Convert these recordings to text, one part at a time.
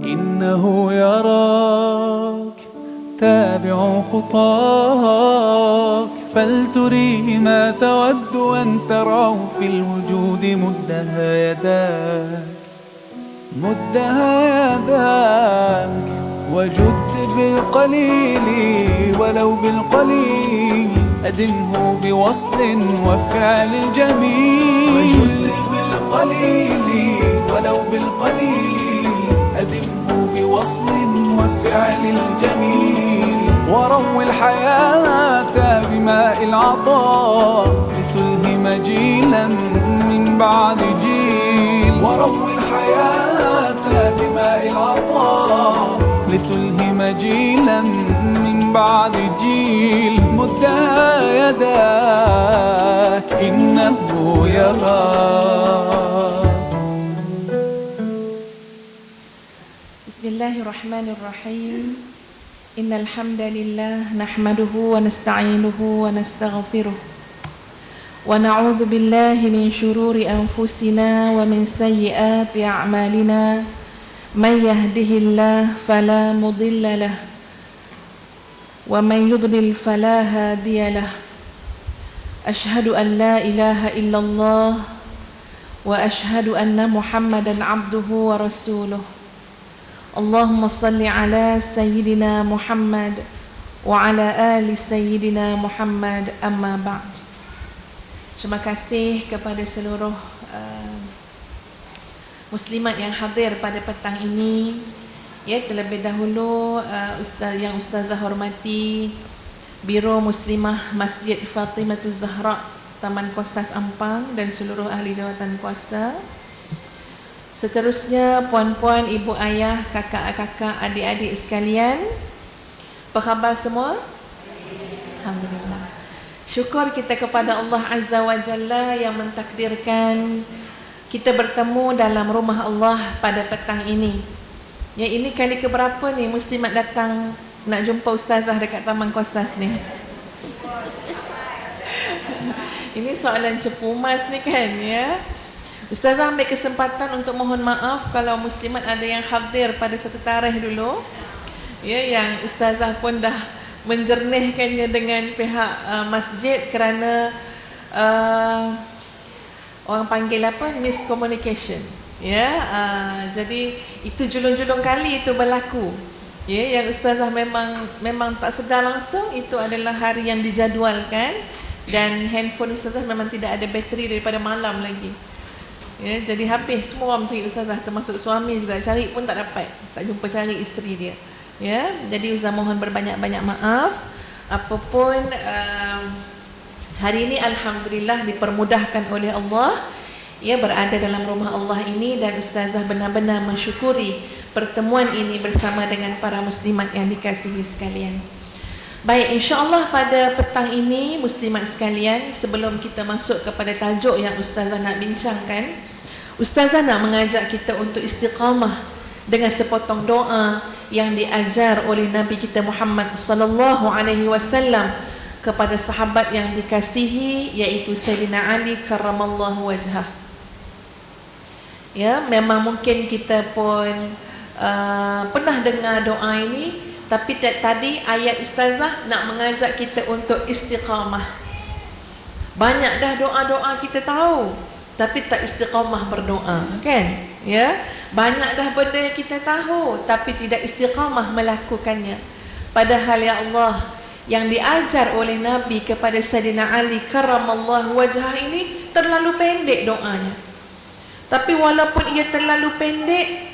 إنه يراك تابع خطاك فلتريه ما تود أن تراه في الوجود مدها يداك وجد بالقليل ولو بالقليل أدمه بوصل وفعل الجميل وجد بالقليل ولو بالقليل أدمه بوصل وفعل الجميل وروي الحياة بماء العطاء لتلهم جيلا من بعد جيل وروي الحياة بماء العطاء لتلهم جيلا من بعد جيل مدها يداك إنه يراك. بسم الله الرحمن الرحيم. إن الحمد لله نحمده ونستعينه ونستغفره ونعوذ بالله من شرور أنفسنا ومن سيئات أعمالنا من يهده الله فلا مضل له ومن يضلل فلا هادي له أشهد أن لا إله إلا الله وأشهد أن محمدا عبده ورسوله اللهم صل على سيدنا محمد وعلى آل سيدنا محمد أما بعد. Terima kasih kepada seluruh muslimat yang hadir pada petang ini. Ya, terlebih dahulu Ustazah hormati Biro Muslimah Masjid Fatimah Zahra Taman Kosas Ampang dan seluruh ahli jawatan kuasa. Seterusnya puan-puan, ibu ayah, kakak-kakak, adik-adik sekalian, apa khabar semua? Alhamdulillah. Syukur kita kepada Allah Azza wa Jalla yang mentakdirkan kita bertemu dalam rumah Allah pada petang ini. Ya, ini kali keberapa ni muslimat datang nak jumpa ustazah dekat Taman Kosas ni? Ini soalan cepu mas ni kan, ya. Ustazah ambil kesempatan untuk mohon maaf kalau muslimat ada yang hadir pada satu tarikh dulu, ya, yang ustazah pun dah menjernihkannya dengan pihak masjid kerana orang panggil apa, miscommunication, ya. Jadi itu julung-julung kali itu berlaku, ya, yang ustazah memang tak sedar langsung itu adalah hari yang dijadualkan dan handphone ustazah memang tidak ada bateri daripada malam lagi. Ya, jadi habis semua orang cari ustazah, termasuk suami juga cari pun tak dapat, tak jumpa cari isteri dia. Ya, jadi ustazah mohon berbanyak-banyak maaf. Apapun hari ini alhamdulillah dipermudahkan oleh Allah, ya, berada dalam rumah Allah ini, dan ustazah benar-benar mensyukuri pertemuan ini bersama dengan para muslimat yang dikasihi sekalian. Baik, insya-Allah pada petang ini muslimat sekalian, sebelum kita masuk kepada tajuk yang ustazah nak bincangkan, ustazah nak mengajak kita untuk istiqamah dengan sepotong doa yang diajar oleh Nabi kita Muhammad sallallahu alaihi wasallam kepada sahabat yang dikasihi, iaitu Sayyidina Ali karramallahu wajhah. Ya, memang mungkin kita pun pernah dengar doa ini, tapi tadi ayat ustazah nak mengajak kita untuk istiqamah. Banyak dah doa-doa kita tahu, tapi tak istiqamah berdoa, kan? Ya, banyak dah benda yang kita tahu, tapi tidak istiqamah melakukannya. Padahal ya Allah, yang diajar oleh Nabi kepada Sayyidina Ali karramallahu wajhah ini terlalu pendek doanya. Tapi walaupun ia terlalu pendek,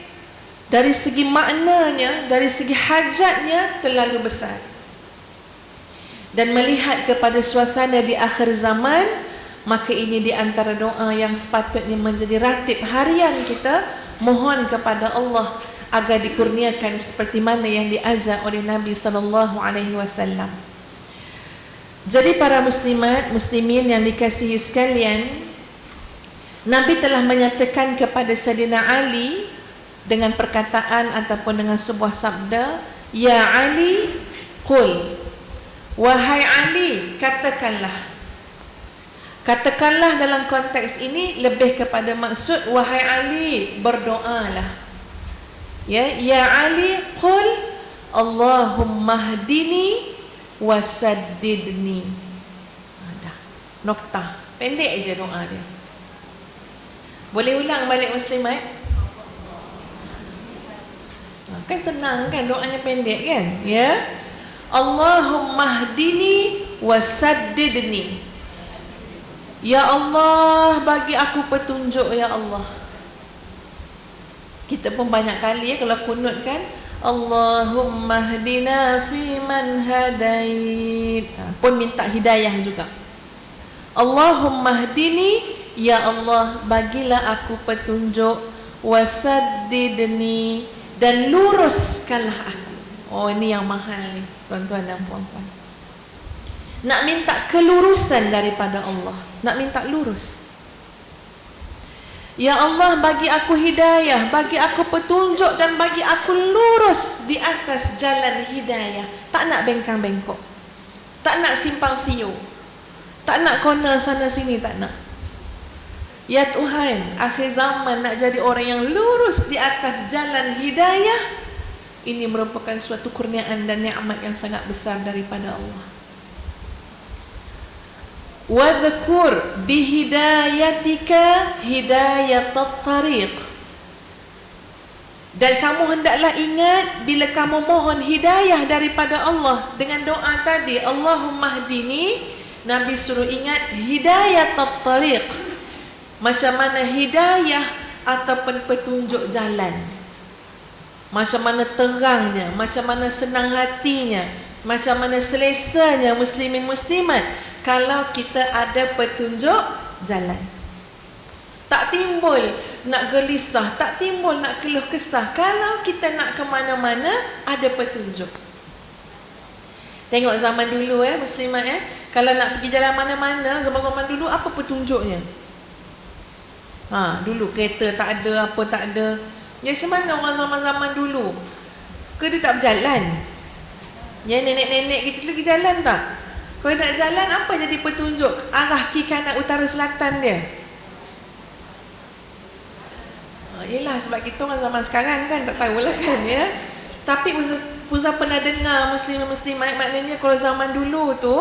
dari segi maknanya, dari segi hajatnya terlalu besar. Dan melihat kepada suasana di akhir zaman, maka ini di antara doa yang sepatutnya menjadi ratib harian kita, mohon kepada Allah agar dikurniakan seperti mana yang diajar oleh Nabi sallallahu alaihi wasallam. Jadi para muslimat, muslimin yang dikasihi sekalian, Nabi telah menyatakan kepada Sayyidina Ali dengan perkataan ataupun dengan sebuah sabda, ya Ali qul, wahai Ali, katakanlah. Katakanlah dalam konteks ini lebih kepada maksud wahai Ali, berdoalah. Ya Ali, qul Allahumma hdini wasaddidni. Dah. Noktah. Pendek je doa dia. Boleh ulang balik muslimat? Kan senang kan, doanya pendek kan? Ya. Allahumma hdini wasaddidni. Ya Allah, bagi aku petunjuk ya Allah. Kita pun banyak kali ya kalau kunut kan, Allahumma hdina fi man hadait, pun minta hidayah juga. Allahumma hdini, ya Allah bagilah aku petunjuk, wasaddidni, dan luruskanlah aku. Oh, ini yang mahal ni tuan-tuan dan puan-puan. Nak minta kelurusan daripada Allah, nak minta lurus. Ya Allah, bagi aku hidayah, bagi aku petunjuk, dan bagi aku lurus di atas jalan hidayah. Tak nak bengkang-bengkok, tak nak simpang siur, tak nak corner sana sini, tak nak. Ya Tuhan, akhir zaman nak jadi orang yang lurus di atas jalan hidayah. Ini merupakan suatu kurniaan dan nikmat yang sangat besar daripada Allah. Wadhkur bihidayatika hidayatat tariq. Dan kamu hendaklah ingat bila kamu mohon hidayah daripada Allah dengan doa tadi, Allahumma hdini, Nabi suruh ingat hidayatat tariq. Macam mana hidayah ataupun petunjuk jalan, macam mana terangnya, macam mana senang hatinya, macam mana selesanya muslimin muslimat kalau kita ada petunjuk jalan. Tak timbul nak gelisah, tak timbul nak keluh kesah kalau kita nak ke mana-mana ada petunjuk. Tengok zaman dulu muslimat kalau nak pergi jalan mana-mana zaman-zaman dulu apa petunjuknya? Dulu kereta tak ada, apa tak ada. Ya, macam mana orang zaman-zaman dulu? Ke dia tak berjalan? Ya, nenek-nenek kita dulu pergi jalan tak? Kalau nak jalan, apa jadi petunjuk arah kiri kanan utara selatan dia? Yelah, sebab kita orang zaman sekarang kan tak tahulah kan ya. Tapi Ustaz pernah dengar muslim-muslimat, maknanya kalau zaman dulu tu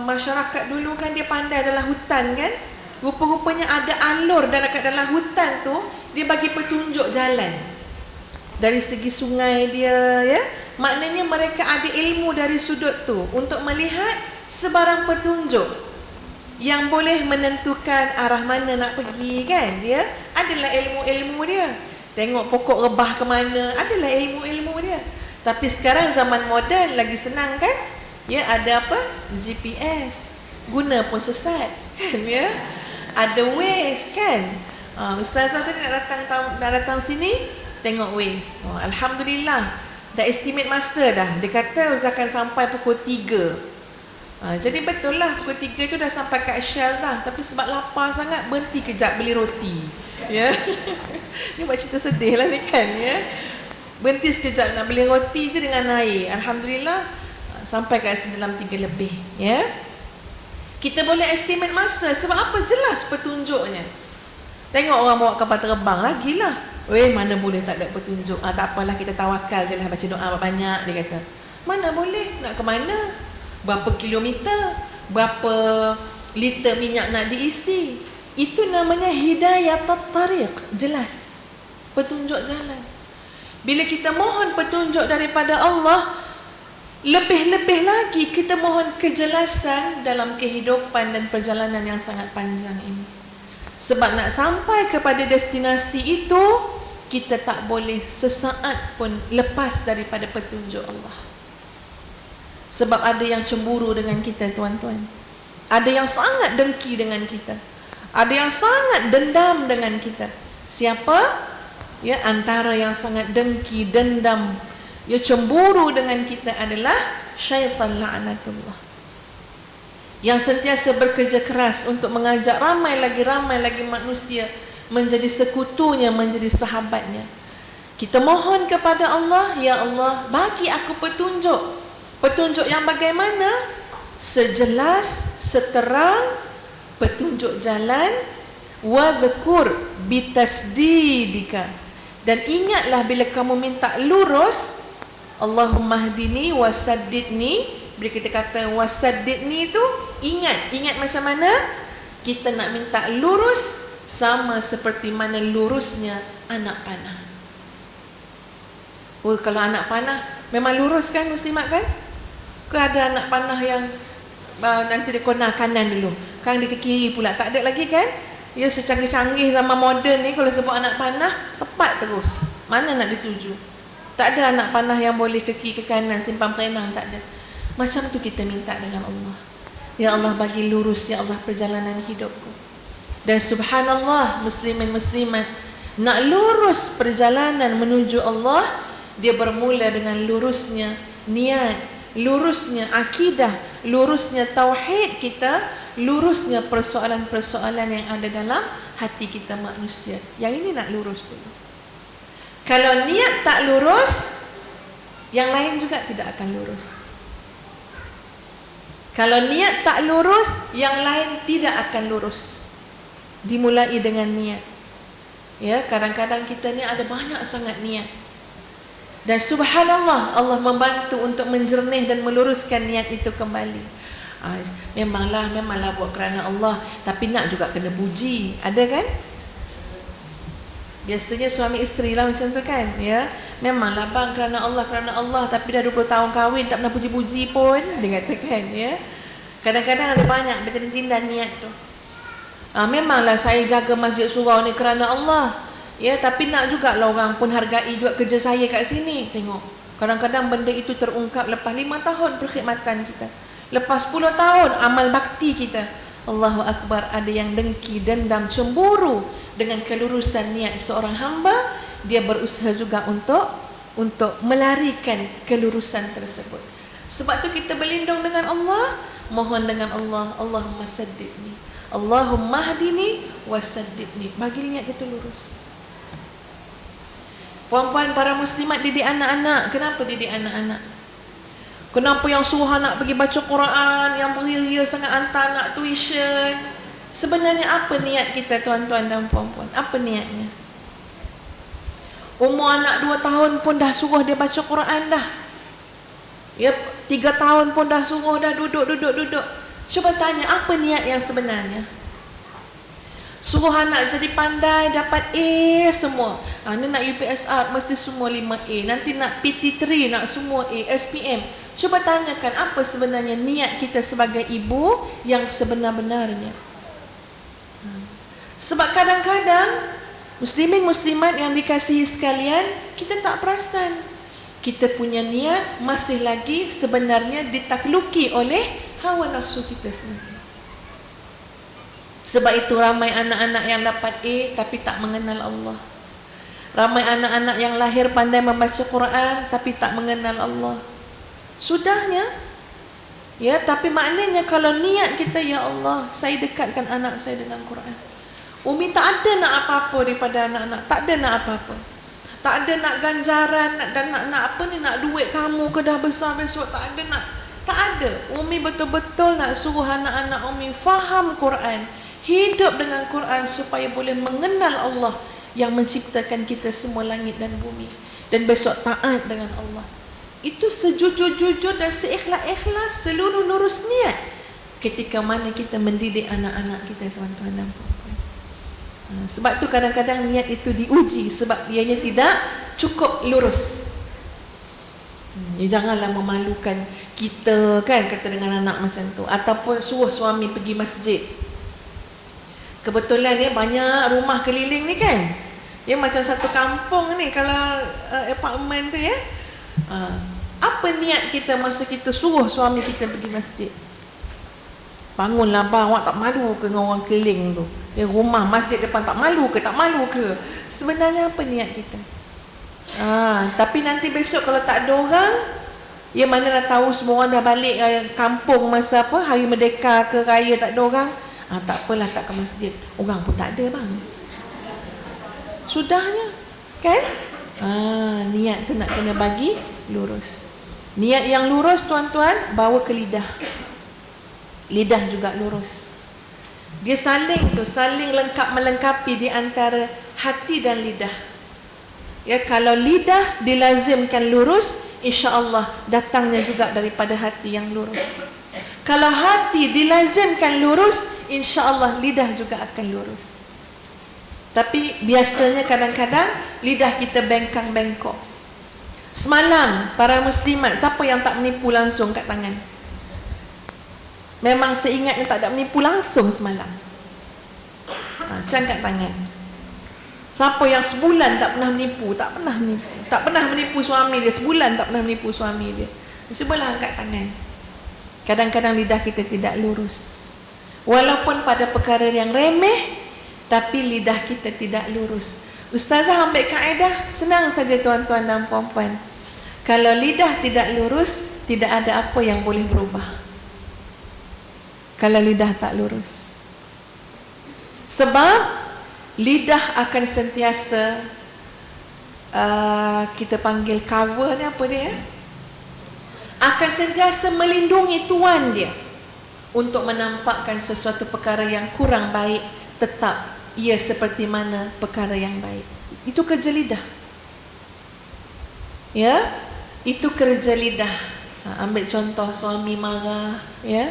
masyarakat dulu kan dia pandai dalam hutan kan. Rupa-rupanya ada alur dekat dalam hutan tu, dia bagi petunjuk jalan. Dari segi sungai dia ya. Maknanya mereka ada ilmu dari sudut tu untuk melihat sebarang petunjuk yang boleh menentukan arah mana nak pergi kan ya. Adalah ilmu-ilmu dia. Tengok pokok rebah ke mana, adalah ilmu-ilmu dia. Tapi sekarang zaman moden lagi senang kan? Ya, ada apa? GPS. Guna pun sesat kan ya. Ada Waze kan? Ustazah tadi nak datang sini, tengok Waze. Alhamdulillah. Dah estimate masa dah. Dia kata Ustaz akan sampai pukul 3. Jadi betul lah pukul 3 tu dah sampai kat Shell dah. Tapi sebab lapar sangat, berhenti kejap beli roti. Ya. Ni buat cerita sedih lah ni kan ya. Berhenti sekejap nak beli roti je dengan air. Alhamdulillah sampai kat sini dalam 3 lebih ya. Kita boleh estimate masa. Sebab apa? Jelas petunjuknya. Tengok orang bawa kapal terbang lagi lah. Mana boleh tak ada petunjuk. Tak apalah, kita tawakal je lah, baca doa banyak, dia kata. Mana boleh, nak ke mana, berapa kilometer, berapa liter minyak nak diisi. Itu namanya hidayatat tariq. Jelas petunjuk jalan. Bila kita mohon petunjuk daripada Allah, lebih-lebih lagi kita mohon kejelasan dalam kehidupan dan perjalanan yang sangat panjang ini. Sebab nak sampai kepada destinasi itu, kita tak boleh sesaat pun lepas daripada petunjuk Allah. Sebab ada yang cemburu dengan kita tuan-tuan. Ada yang sangat dengki dengan kita. Ada yang sangat dendam dengan kita. Siapa? Ya, antara yang sangat dengki, dendam, ya cemburu dengan kita adalah syaitan la'natullah. Yang sentiasa bekerja keras untuk mengajak ramai lagi manusia menjadi sekutunya, menjadi sahabatnya. Kita mohon kepada Allah, ya Allah, bagi aku petunjuk. Petunjuk yang bagaimana? Sejelas, seterang petunjuk jalan. Wadhkur bitasdidika. Dan ingatlah bila kamu minta lurus, Allahumma hdini wasaddidni. Bila kita kata wasaddidni tu, ingat macam mana kita nak minta lurus, sama seperti mana lurusnya anak panah. Oh, kalau anak panah memang lurus kan muslimat kan? Ke ada anak panah yang nanti dia kona kanan dulu, kan dia ke kiri pula, tak ada lagi kan? Ya, secanggih-canggih zaman moden ni kalau sebut anak panah, tepat terus. Mana nak dituju? Tak ada anak panah yang boleh ke kiri ke kanan, simpan perenang, tak ada. Macam tu kita minta dengan Allah. Ya Allah, bagi lurus ya Allah perjalanan hidupku. Dan subhanallah, muslimin muslimat, nak lurus perjalanan menuju Allah, dia bermula dengan lurusnya niat, lurusnya akidah, lurusnya tauhid kita, lurusnya persoalan-persoalan yang ada dalam hati kita manusia. Yang ini nak lurus dulu. Kalau niat tak lurus, yang lain juga tidak akan lurus. Kalau niat tak lurus, yang lain tidak akan lurus. Dimulai dengan niat. Ya, kadang-kadang kita ni ada banyak sangat niat. Dan subhanallah, Allah membantu untuk menjernih dan meluruskan niat itu kembali. Memanglah buat kerana Allah, tapi nak juga kena puji. Ada kan? Biasanya suami isteri lah macam tu kan, ya. Memanglah bang kerana Allah, tapi dah 20 tahun kahwin tak pernah puji-puji pun, dia katakan, ya. Kadang-kadang ada banyak bertindak niat tu. Memanglah saya jaga masjid surau ni kerana Allah, ya, tapi nak jugalah orang pun hargai juga kerja saya kat sini. Tengok, kadang-kadang benda itu terungkap lepas 5 tahun perkhidmatan kita, lepas 10 tahun amal bakti kita. Allahu Akbar, ada yang dengki, dendam, cemburu dengan kelurusan niat seorang hamba. Dia berusaha juga untuk melarikan kelurusan tersebut. Sebab tu kita berlindung dengan Allah, mohon dengan Allah, Allahumma saddidni, Allahumma hdini wasaddidni. Bagi niat kita lurus. Puan-puan para muslimat, didik anak-anak. Kenapa didik anak-anak? Kenapa yang suruh anak pergi baca Quran, yang beria-ria sangat hantar anak tuition? Sebenarnya apa niat kita, tuan-tuan dan puan-puan? Apa niatnya? Umur anak 2 tahun pun dah suruh dia baca Quran dah. Ya, 3 tahun pun dah suruh dah duduk. Cuba tanya, apa niat yang sebenarnya? Suruh anak jadi pandai, dapat A semua. Ni nak UPSR mesti semua 5A. Nanti nak PT3 nak semua A, SPM. Cuba tanyakan apa sebenarnya niat kita sebagai ibu yang sebenar-benarnya. Sebab kadang-kadang muslimin muslimat yang dikasihi sekalian, kita tak perasan kita punya niat masih lagi sebenarnya ditakluki oleh hawa nafsu kita sendiri. Sebab itu ramai anak-anak yang dapat A tapi tak mengenal Allah. Ramai anak-anak yang lahir pandai membaca Quran tapi tak mengenal Allah. Sudahnya, ya, tapi maknanya kalau niat kita, ya Allah, saya dekatkan anak saya dengan Quran. Umi tak ada nak apa-apa daripada anak-anak, tak ada nak apa-apa. Tak ada nak ganjaran, nak apa ni, nak duit kamu ke dah besar besok, tak ada. Umi betul-betul nak suruh anak-anak Umi faham Quran, hidup dengan Quran supaya boleh mengenal Allah yang menciptakan kita semua langit dan bumi, dan besok taat dengan Allah. Itu sejujur-jujur dan seikhlas-ikhlas, seluruh lurus niat ketika mana kita mendidik anak-anak kita, tuan-tuan dan puan-puan. Sebab tu kadang-kadang niat itu diuji sebab ianya tidak cukup lurus. Janganlah memalukan kita kan, kata dengan anak macam tu. Ataupun suruh suami pergi masjid. Kebetulan ya, banyak rumah keliling ni kan, ya, macam satu kampung ni kalau apartmen tu, ya. Apa niat kita masa kita suruh suami kita pergi masjid? Bangunlah bang, awak tak malu ke dengan orang keliling tu? Ya, rumah masjid depan tak malu ke? Sebenarnya apa niat kita? Tapi nanti besok kalau tak ada orang, ya, mana dah tahu semua orang dah balik kampung masa apa, hari Merdeka ke raya, tak ada orang. Tak apalah, tak ke masjid, orang pun tak ada bang. Sudahnya kan? Niat tu nak kena bagi lurus. Niat yang lurus, tuan-tuan, bawa ke lidah. Lidah juga lurus. Dia saling lengkap melengkapi di antara hati dan lidah. Ya, kalau lidah dilazimkan lurus, insya-Allah datangnya juga daripada hati yang lurus. Kalau hati dilazimkan lurus, insya-Allah lidah juga akan lurus. Tapi biasanya kadang-kadang lidah kita bengkang-bengkok. Semalam para muslimat, siapa yang tak menipu langsung kat tangan? Memang seingatnya tak ada menipu langsung semalam. Angkat tangan. Siapa yang sebulan tak pernah menipu? Tak pernah menipu suami dia. Sebulan tak pernah menipu suami dia. Sebelah angkat tangan. Kadang-kadang lidah kita tidak lurus. Walaupun pada perkara yang remeh, tapi lidah kita tidak lurus. Ustazah ambil kaedah, senang saja tuan-tuan dan puan-puan. Kalau lidah tidak lurus, tidak ada apa yang boleh berubah. Kalau lidah tak lurus. Sebab lidah akan sentiasa kita panggil cover ni apa dia? Akan sentiasa melindungi tuan dia untuk menampakkan sesuatu perkara yang kurang baik, tetap ia seperti mana perkara yang baik. Itu kerja lidah. Ya, itu kerja lidah. Ambil contoh suami marah, ya.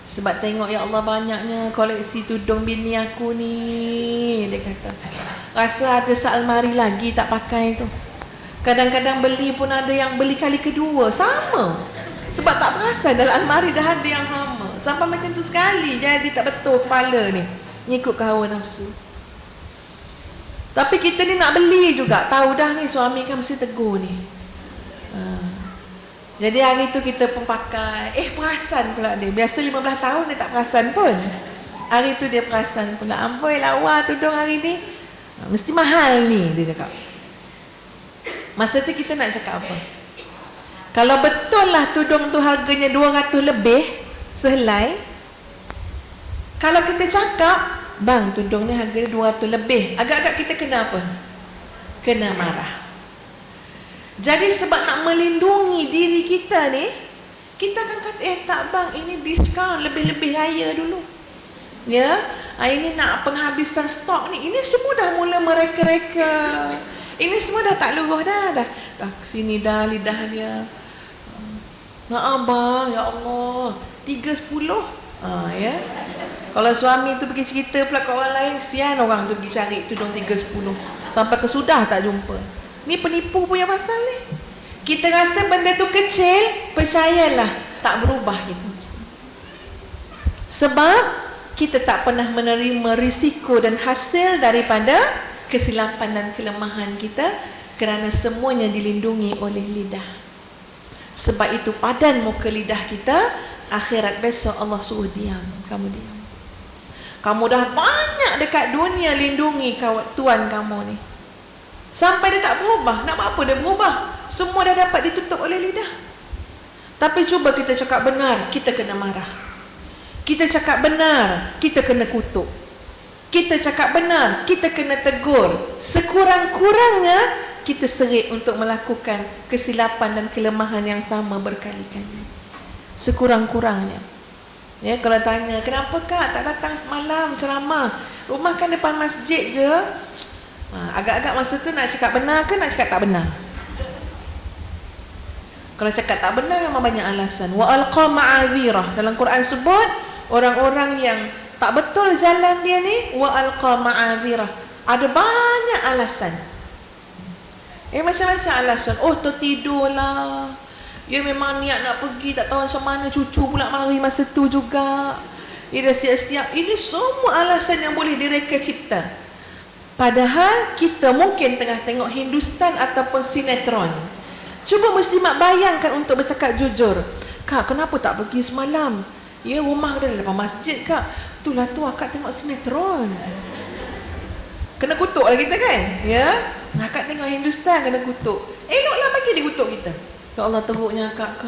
Sebab tengok ya Allah banyaknya koleksi tudung bini aku ni, dia kata. Rasa ada sealmari lagi tak pakai tu. Kadang-kadang beli pun ada yang beli kali kedua, sama. Sebab tak perasan dalam almari dah ada yang sama. Sampai macam tu sekali, jadi tak betul kepala ni, ngikut hawa nafsu. Tapi kita ni nak beli juga, tahu dah ni suami kan mesti tegur ni. Jadi hari tu kita pun pakai, perasan pula dia. Biasa 15 tahun dia tak perasan pun. Hari tu dia perasan pula. Amboi lawa tudung hari ni, mesti mahal ni, dia cakap. Masa tu kita nak cakap apa? Kalau betul lah tudung tu harganya 200 lebih sehelai, kalau kita cakap, bang tudung ni harganya 200 lebih, agak-agak kita kena apa? Kena marah. Jadi sebab nak melindungi diri kita ni, kita akan kata, tak bang, ini diskaun lebih-lebih raya dulu. Ya, ini nak penghabisan stok ni, ini semua dah mula mereka-reka. Ini semua dah tak luruh dah sini dah lidah dia. Bang, ya Allah, 3.10. Ya. Kalau suami tu pergi cerita pula kat orang lain, kesian orang tu pergi cari tudung 3.10. Sampai ke sudah tak jumpa. Ni penipu punya pasal ni. Kita rasa benda tu kecil, percayalah, tak berubah gitu. Sebab kita tak pernah menerima risiko dan hasil daripada kesilapan dan kelemahan kita, kerana semuanya dilindungi oleh lidah. Sebab itu padan muka lidah kita, akhirat besok Allah suruh diam, kamu diam. Kamu dah banyak dekat dunia lindungi tuan kamu ni, sampai dia tak berubah. Nak buat apa dia berubah? Semua dah dapat ditutup oleh lidah. Tapi cuba kita cakap benar, kita kena marah. Kita cakap benar, kita kena kutuk. Kita cakap benar, kita kena tegur. Sekurang-kurangnya kita serik untuk melakukan kesilapan dan kelemahan yang sama berkali-kali. Sekurang-kurangnya. Ya, kalau tanya, kenapa kak tak datang semalam ceramah? Rumah kan depan masjid je. Agak-agak masa tu nak cakap benar ke nak cakap tak benar? Kalau cakap tak benar memang banyak alasan. Wa alqa ma'adhirah. Dalam Quran sebut orang-orang yang tak betul jalan dia ni, wa alqa ma'adhirah, ada banyak alasan. Macam-macam alasan. Tertidurlah. Dia memang niat nak pergi, tak tahu macam mana, cucu pula mari masa tu juga. Dia dah siap-siap. Ini semua alasan yang boleh direka cipta. Padahal kita mungkin tengah tengok Hindustan ataupun sinetron. Cuba muslimat bayangkan untuk bercakap jujur. Kak, kenapa tak pergi semalam? Ya, rumah dia depan masjid kak. Itulah tu akak tengok sinetron. Kena kutuk lah kita kan? Ya, akak tengok Hindustan kena kutuk. Eloklah bagi dia kutuk kita. Ya Allah, teruknya kak.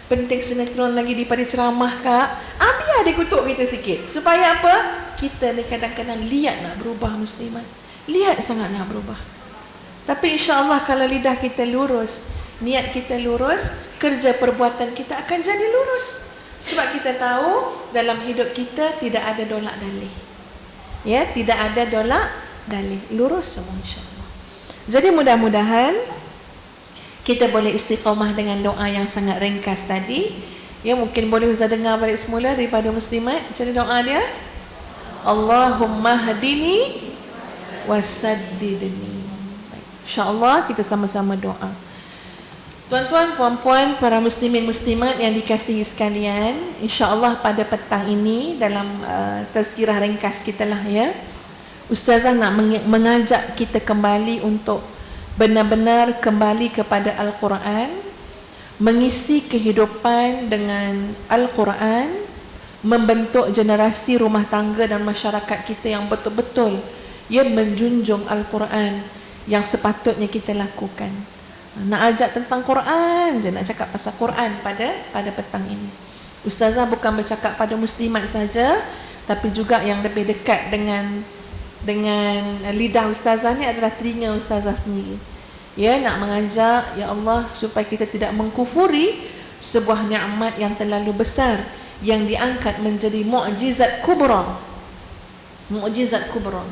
Penting sinetron lagi daripada ceramah kak. Biar dia kutuk kita sikit. Supaya apa? Kita ni kadang-kadang lihat nak berubah muslimat. Lihat sangat nak berubah. Tapi insya-Allah kalau lidah kita lurus, niat kita lurus, kerja perbuatan kita akan jadi lurus. Sebab kita tahu dalam hidup kita tidak ada dolak dalih. Ya, tidak ada dolak dalih. Lurus semua insya-Allah. Jadi mudah-mudahan kita boleh istiqamah dengan doa yang sangat ringkas tadi. Ya, mungkin boleh Ustaz dengar balik semula daripada muslimat. Macam mana doa dia? Allahumma hadini wasaddidni. InsyaAllah kita sama-sama doa. Tuan-tuan, puan-puan, para muslimin muslimat yang dikasihi sekalian, insya-Allah pada petang ini dalam tazkirah ringkas kita lah ya, Ustazah nak mengajak kita kembali untuk benar-benar kembali kepada Al-Quran, mengisi kehidupan dengan Al-Quran, membentuk generasi rumah tangga dan masyarakat kita yang betul-betul ia menjunjung Al-Quran yang sepatutnya kita lakukan. Nak ajak tentang Quran je, nak cakap pasal Quran pada petang ini. Ustazah bukan bercakap pada muslimat saja, tapi juga yang lebih dekat dengan lidah ustazah ni adalah telinga ustazah sendiri. Ya, nak mengajak ya Allah supaya kita tidak mengkufuri sebuah nikmat yang terlalu besar yang diangkat menjadi mukjizat kubra. Mukjizat kubra.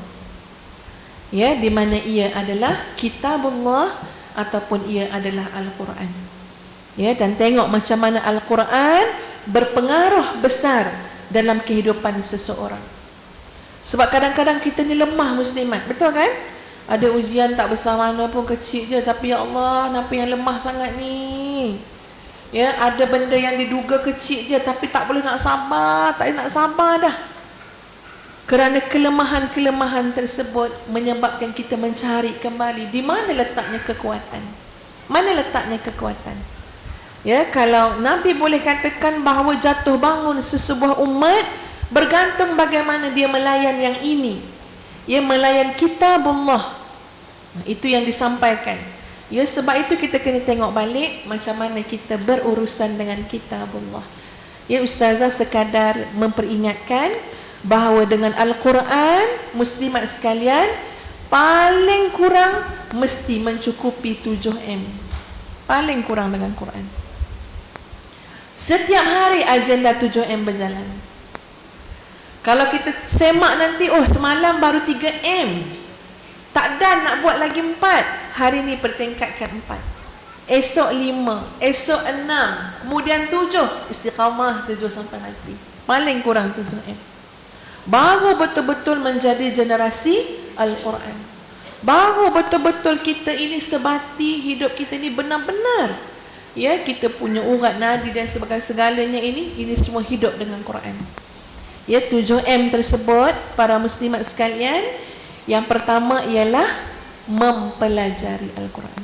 Ya, di mana ia adalah kitabullah ataupun ia adalah Al-Quran. Ya, dan tengok macam mana Al-Quran berpengaruh besar dalam kehidupan seseorang. Sebab kadang-kadang kita ni lemah muslimat, betul kan? Ada ujian tak besar mana pun, kecil je, tapi ya Allah, kenapa yang lemah sangat ni? Ya, ada benda yang diduga kecil je tapi tak boleh nak sabar, tak boleh nak sabar dah. Kerana kelemahan-kelemahan tersebut menyebabkan kita mencari kembali di mana letaknya kekuatan. Mana letaknya kekuatan? Ya, kalau Nabi boleh katakan bahawa jatuh bangun sesebuah umat bergantung bagaimana dia melayan yang ini. Ya, melayan kitabullah. Itu yang disampaikan. Ya, sebab itu kita kena tengok balik macam mana kita berurusan dengan kitabullah. Ya, ustazah sekadar memperingatkan bahawa dengan Al-Quran, muslimat sekalian, paling kurang mesti mencukupi 7M. Paling kurang dengan Quran. Setiap hari agenda 7M berjalan. Kalau kita semak nanti, oh semalam baru 3M, tak dan nak buat lagi 4, hari ni pertingkatkan 4, esok 5, esok 6, kemudian 7, istiqamah 7 sampai nanti. Paling kurang 7M. Baru betul-betul menjadi generasi Al-Quran. Baru betul-betul kita ini sebati, hidup kita ini benar-benar, ya, kita punya urat nadi dan segalanya ini semua hidup dengan Quran. Ya, 7M tersebut para muslimat sekalian, yang pertama ialah mempelajari Al-Quran.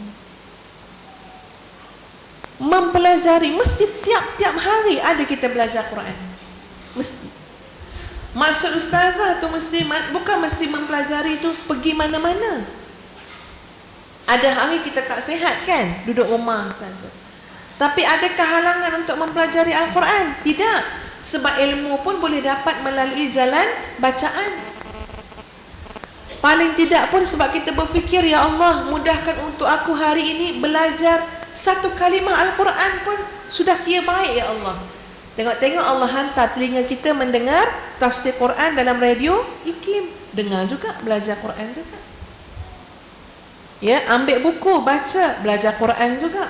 Mempelajari, mesti tiap-tiap hari ada kita belajar Quran. Mesti. Maksud ustazah atau muslimat bukan mesti mempelajari itu pergi mana-mana. Ada hari kita tak sihat kan, duduk rumah saja. Tapi adakah halangan untuk mempelajari Al-Quran? Tidak. Sebab ilmu pun boleh dapat melalui jalan bacaan. Paling tidak pun sebab kita berfikir, ya Allah, mudahkan untuk aku hari ini belajar satu kalimah Al-Quran pun sudah kira baik ya Allah. Tengok-tengok Allah hantar telinga kita mendengar tafsir Quran dalam radio, IKIM, dengar juga, belajar Quran juga. Ya, ambil buku, baca, belajar Quran juga.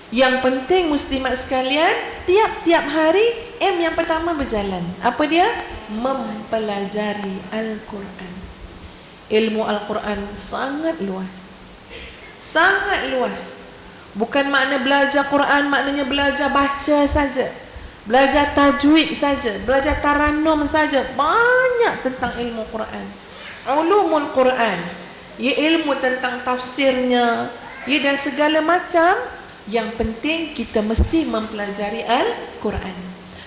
Yang penting muslimat sekalian, tiap-tiap hari M yang pertama berjalan. Apa dia? Mempelajari Al-Quran. Ilmu Al-Quran sangat luas. Sangat luas. Bukan makna belajar Quran maknanya belajar baca saja, belajar tajwid saja, belajar taranum saja. Banyak tentang ilmu Quran. Ulumul Quran, ya, ilmu tentang tafsirnya, ya, dan segala macam. Yang penting kita mesti mempelajari Al-Quran.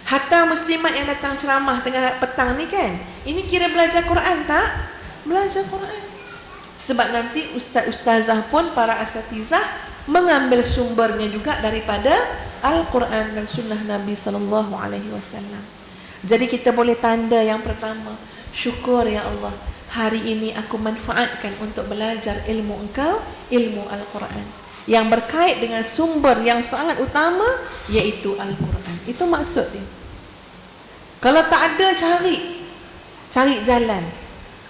Hatta muslimat yang datang ceramah tengah petang ni kan, ini kira belajar Quran tak? Belajar Quran. Sebab nanti ustaz-ustazah pun, para asatizah, mengambil sumbernya juga daripada Al-Quran dan sunnah Nabi SAW. Jadi kita boleh tanda yang pertama, syukur ya Allah, hari ini aku manfaatkan untuk belajar ilmu Engkau, ilmu Al-Quran yang berkait dengan sumber yang sangat utama, iaitu Al-Quran. Itu maksud dia. Kalau tak ada, cari jalan.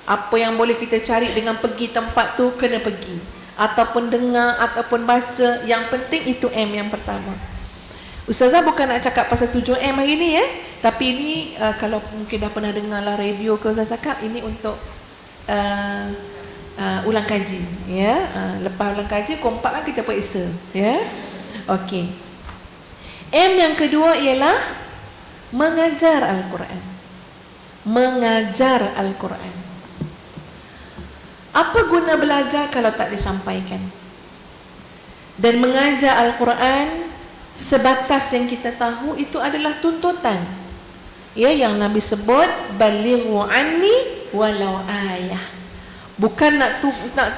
Apa yang boleh kita cari dengan pergi tempat tu, kena pergi. ataupun dengar ataupun baca, yang penting itu M yang pertama. Ustazah bukan nak cakap pasal 7M hari ni tapi ini kalau mungkin dah pernah dengar lah radio ke, Ustazah cakap ini untuk ulang kaji lepas ulang kaji kompak kan kita periksa okey. M yang kedua ialah mengajar Al-Quran. Mengajar Al-Quran. Apa guna belajar kalau tak disampaikan? Dan mengajar Al-Quran sebatas yang kita tahu itu adalah tuntutan. Yang Nabi sebut balighu anni walau ayah. Bukan nak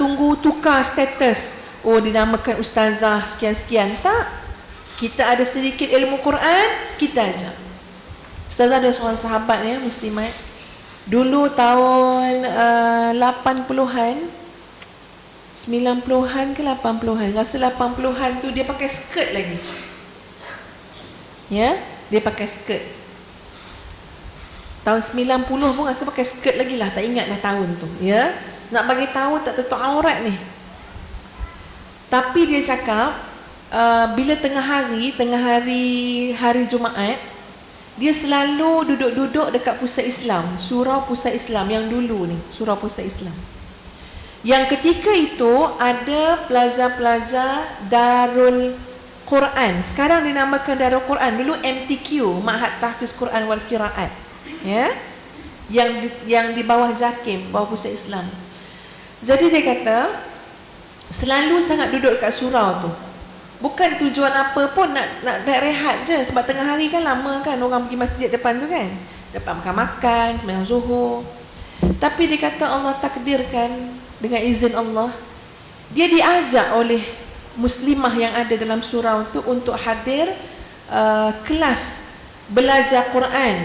tunggu tukar status. Oh, dinamakan ustazah sekian-sekian. Tak. Kita ada sedikit ilmu Quran, kita ajar. Ustazah ada seorang sahabat muslimat. Dulu tahun 80-an 90-an ke 80-an, rasa 80-an tu dia pakai skirt lagi. Dia pakai skirt. Tahun 90 pun rasa pakai skirt lagi lah, tak ingat dah tahun tu. Nak bagi tahu tak tutup aurat ni. Tapi dia cakap bila tengah hari Jumaat, dia selalu duduk-duduk dekat pusat Islam, surau pusat Islam yang dulu ni, surau pusat Islam. Yang ketika itu ada pelajar-pelajar Darul Quran. Sekarang dinamakan Darul Quran. Dulu MTQ, Ma'had Tahfiz Quran wal Qiraat. Yang di bawah JAKIM, bawah pusat Islam. Jadi dia kata selalu sangat duduk dekat surau tu. Bukan tujuan apa pun, nak rehat je. Sebab tengah hari kan lama kan orang pergi masjid depan tu kan, dapat makan-makan, sembahyang zuhur. Tapi dia kata Allah takdirkan dengan izin Allah, dia diajak oleh muslimah yang ada dalam surau tu untuk hadir kelas belajar Quran.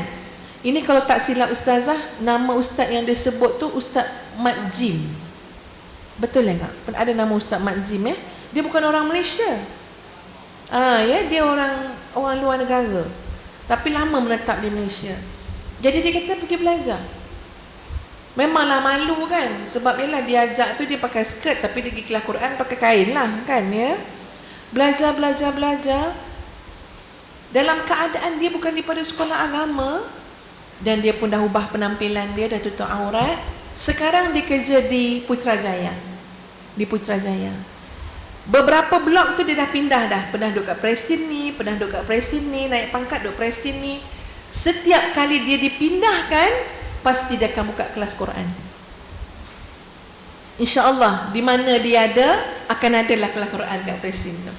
Ini kalau tak silap ustazah, nama ustaz yang disebut tu Ustaz Mat Jim. Betul tak? Ada nama Ustaz Mat Jim Dia bukan orang Malaysia. Dia orang luar negara. Tapi lama menetap di Malaysia. Jadi dia kata pergi belajar. Memanglah malu kan, sebab ialah dia ajak tu dia pakai skirt tapi dia pergi kelas Quran pakai kain lah kan Belajar dalam keadaan dia bukan daripada sekolah agama, dan dia pun dah ubah penampilan dia, dah tutup aurat. Sekarang dia kerja di Putrajaya. Beberapa blok tu dia dah pindah dah. Pernah duduk kat Presin ni, naik pangkat duduk Presin ni. Setiap kali dia dipindahkan, pasti dia akan buka kelas Quran. InsyaAllah di mana dia ada, akan adalah kelas Quran kat Presin tu.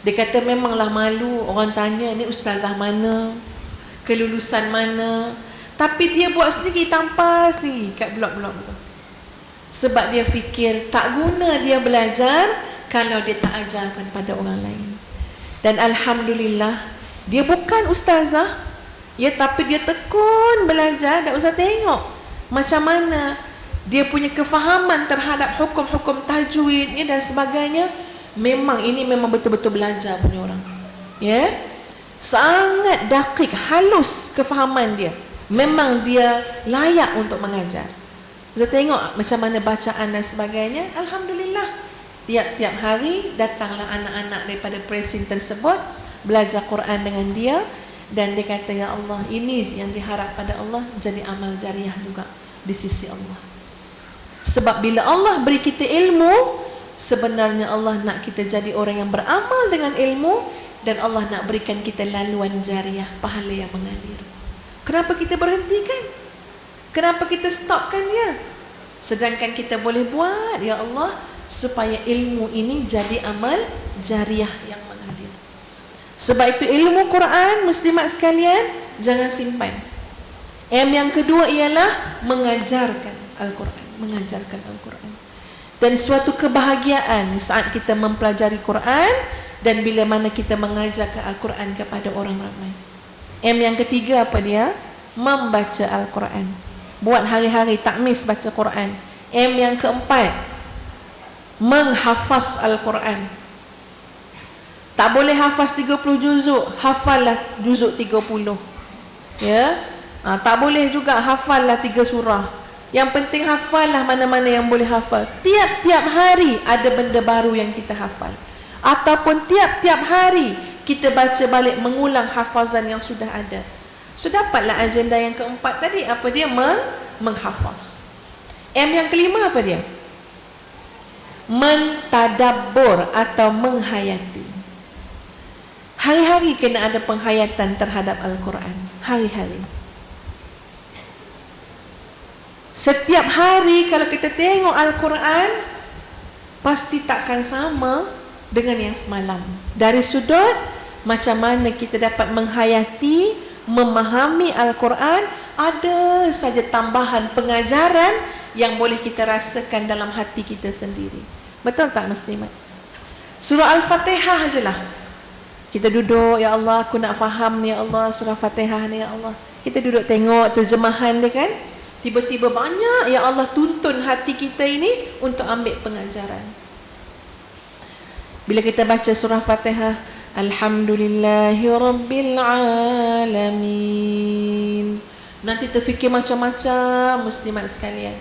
Dia kata memanglah malu orang tanya ni ustazah mana, kelulusan mana. Tapi dia buat sendiri, tampal sendiri kat blok-blok tu. Sebab dia fikir tak guna dia belajar kalau dia tak ajarkan pada orang lain. Dan Alhamdulillah, dia bukan ustazah, tapi dia tekun belajar. Dan ustaz tengok macam mana dia punya kefahaman terhadap hukum-hukum tajwid dan sebagainya. Ini memang betul-betul belajar punya orang. Sangat dakik, halus kefahaman dia. Memang dia layak untuk mengajar. Ustaz tengok macam mana bacaan dan sebagainya. Alhamdulillah, tiap-tiap hari datanglah anak-anak daripada Presin tersebut belajar Quran dengan dia. Dan dia kata, ya Allah, ini yang diharap pada Allah jadi amal jariah juga di sisi Allah. Sebab bila Allah beri kita ilmu, sebenarnya Allah nak kita jadi orang yang beramal dengan ilmu, dan Allah nak berikan kita laluan jariah, pahala yang mengalir. Kenapa kita berhentikan? Kenapa kita stopkan dia? Sedangkan kita boleh buat, ya Allah, supaya ilmu ini jadi amal jariah yang mengalir. Sebab itu ilmu Quran, muslimat sekalian, jangan simpan. M yang kedua ialah mengajarkan Al-Quran. Mengajarkan Al-Quran. Dan suatu kebahagiaan saat kita mempelajari Quran, dan bila mana kita mengajarkan Al-Quran kepada orang ramai. M yang ketiga apa dia? Membaca Al-Quran. Buat hari-hari takmis baca Quran. M yang keempat, menghafaz Al-Quran. Tak boleh hafaz 30 juzuk, hafallah juzuk 30. Tak boleh juga hafallah 3 surah. Yang penting hafallah mana-mana yang boleh hafal. Tiap-tiap hari ada benda baru yang kita hafal. Ataupun tiap-tiap hari kita baca balik, mengulang hafazan yang sudah ada. So dapatlah agenda yang keempat tadi. Apa dia? Menghafaz. M yang kelima apa dia? Mentadabbur atau menghayati. Hari-hari kena ada penghayatan terhadap Al-Quran. Hari-hari. Setiap hari kalau kita tengok Al-Quran, pasti takkan sama dengan yang semalam. Dari sudut macam mana kita dapat menghayati, memahami Al-Quran, ada saja tambahan pengajaran yang boleh kita rasakan dalam hati kita sendiri. Betul tak muslimat? Surah Al-Fatihah je lah. Kita duduk, ya Allah, aku nak faham ni, ya Allah, surah Fatihah ni, ya Allah. Kita duduk tengok terjemahan dia kan. Tiba-tiba banyak, ya Allah, tuntun hati kita ini untuk ambil pengajaran. Bila kita baca surah Fatihah, Alhamdulillahi Rabbil Alamin, nanti terfikir macam-macam muslimat sekalian.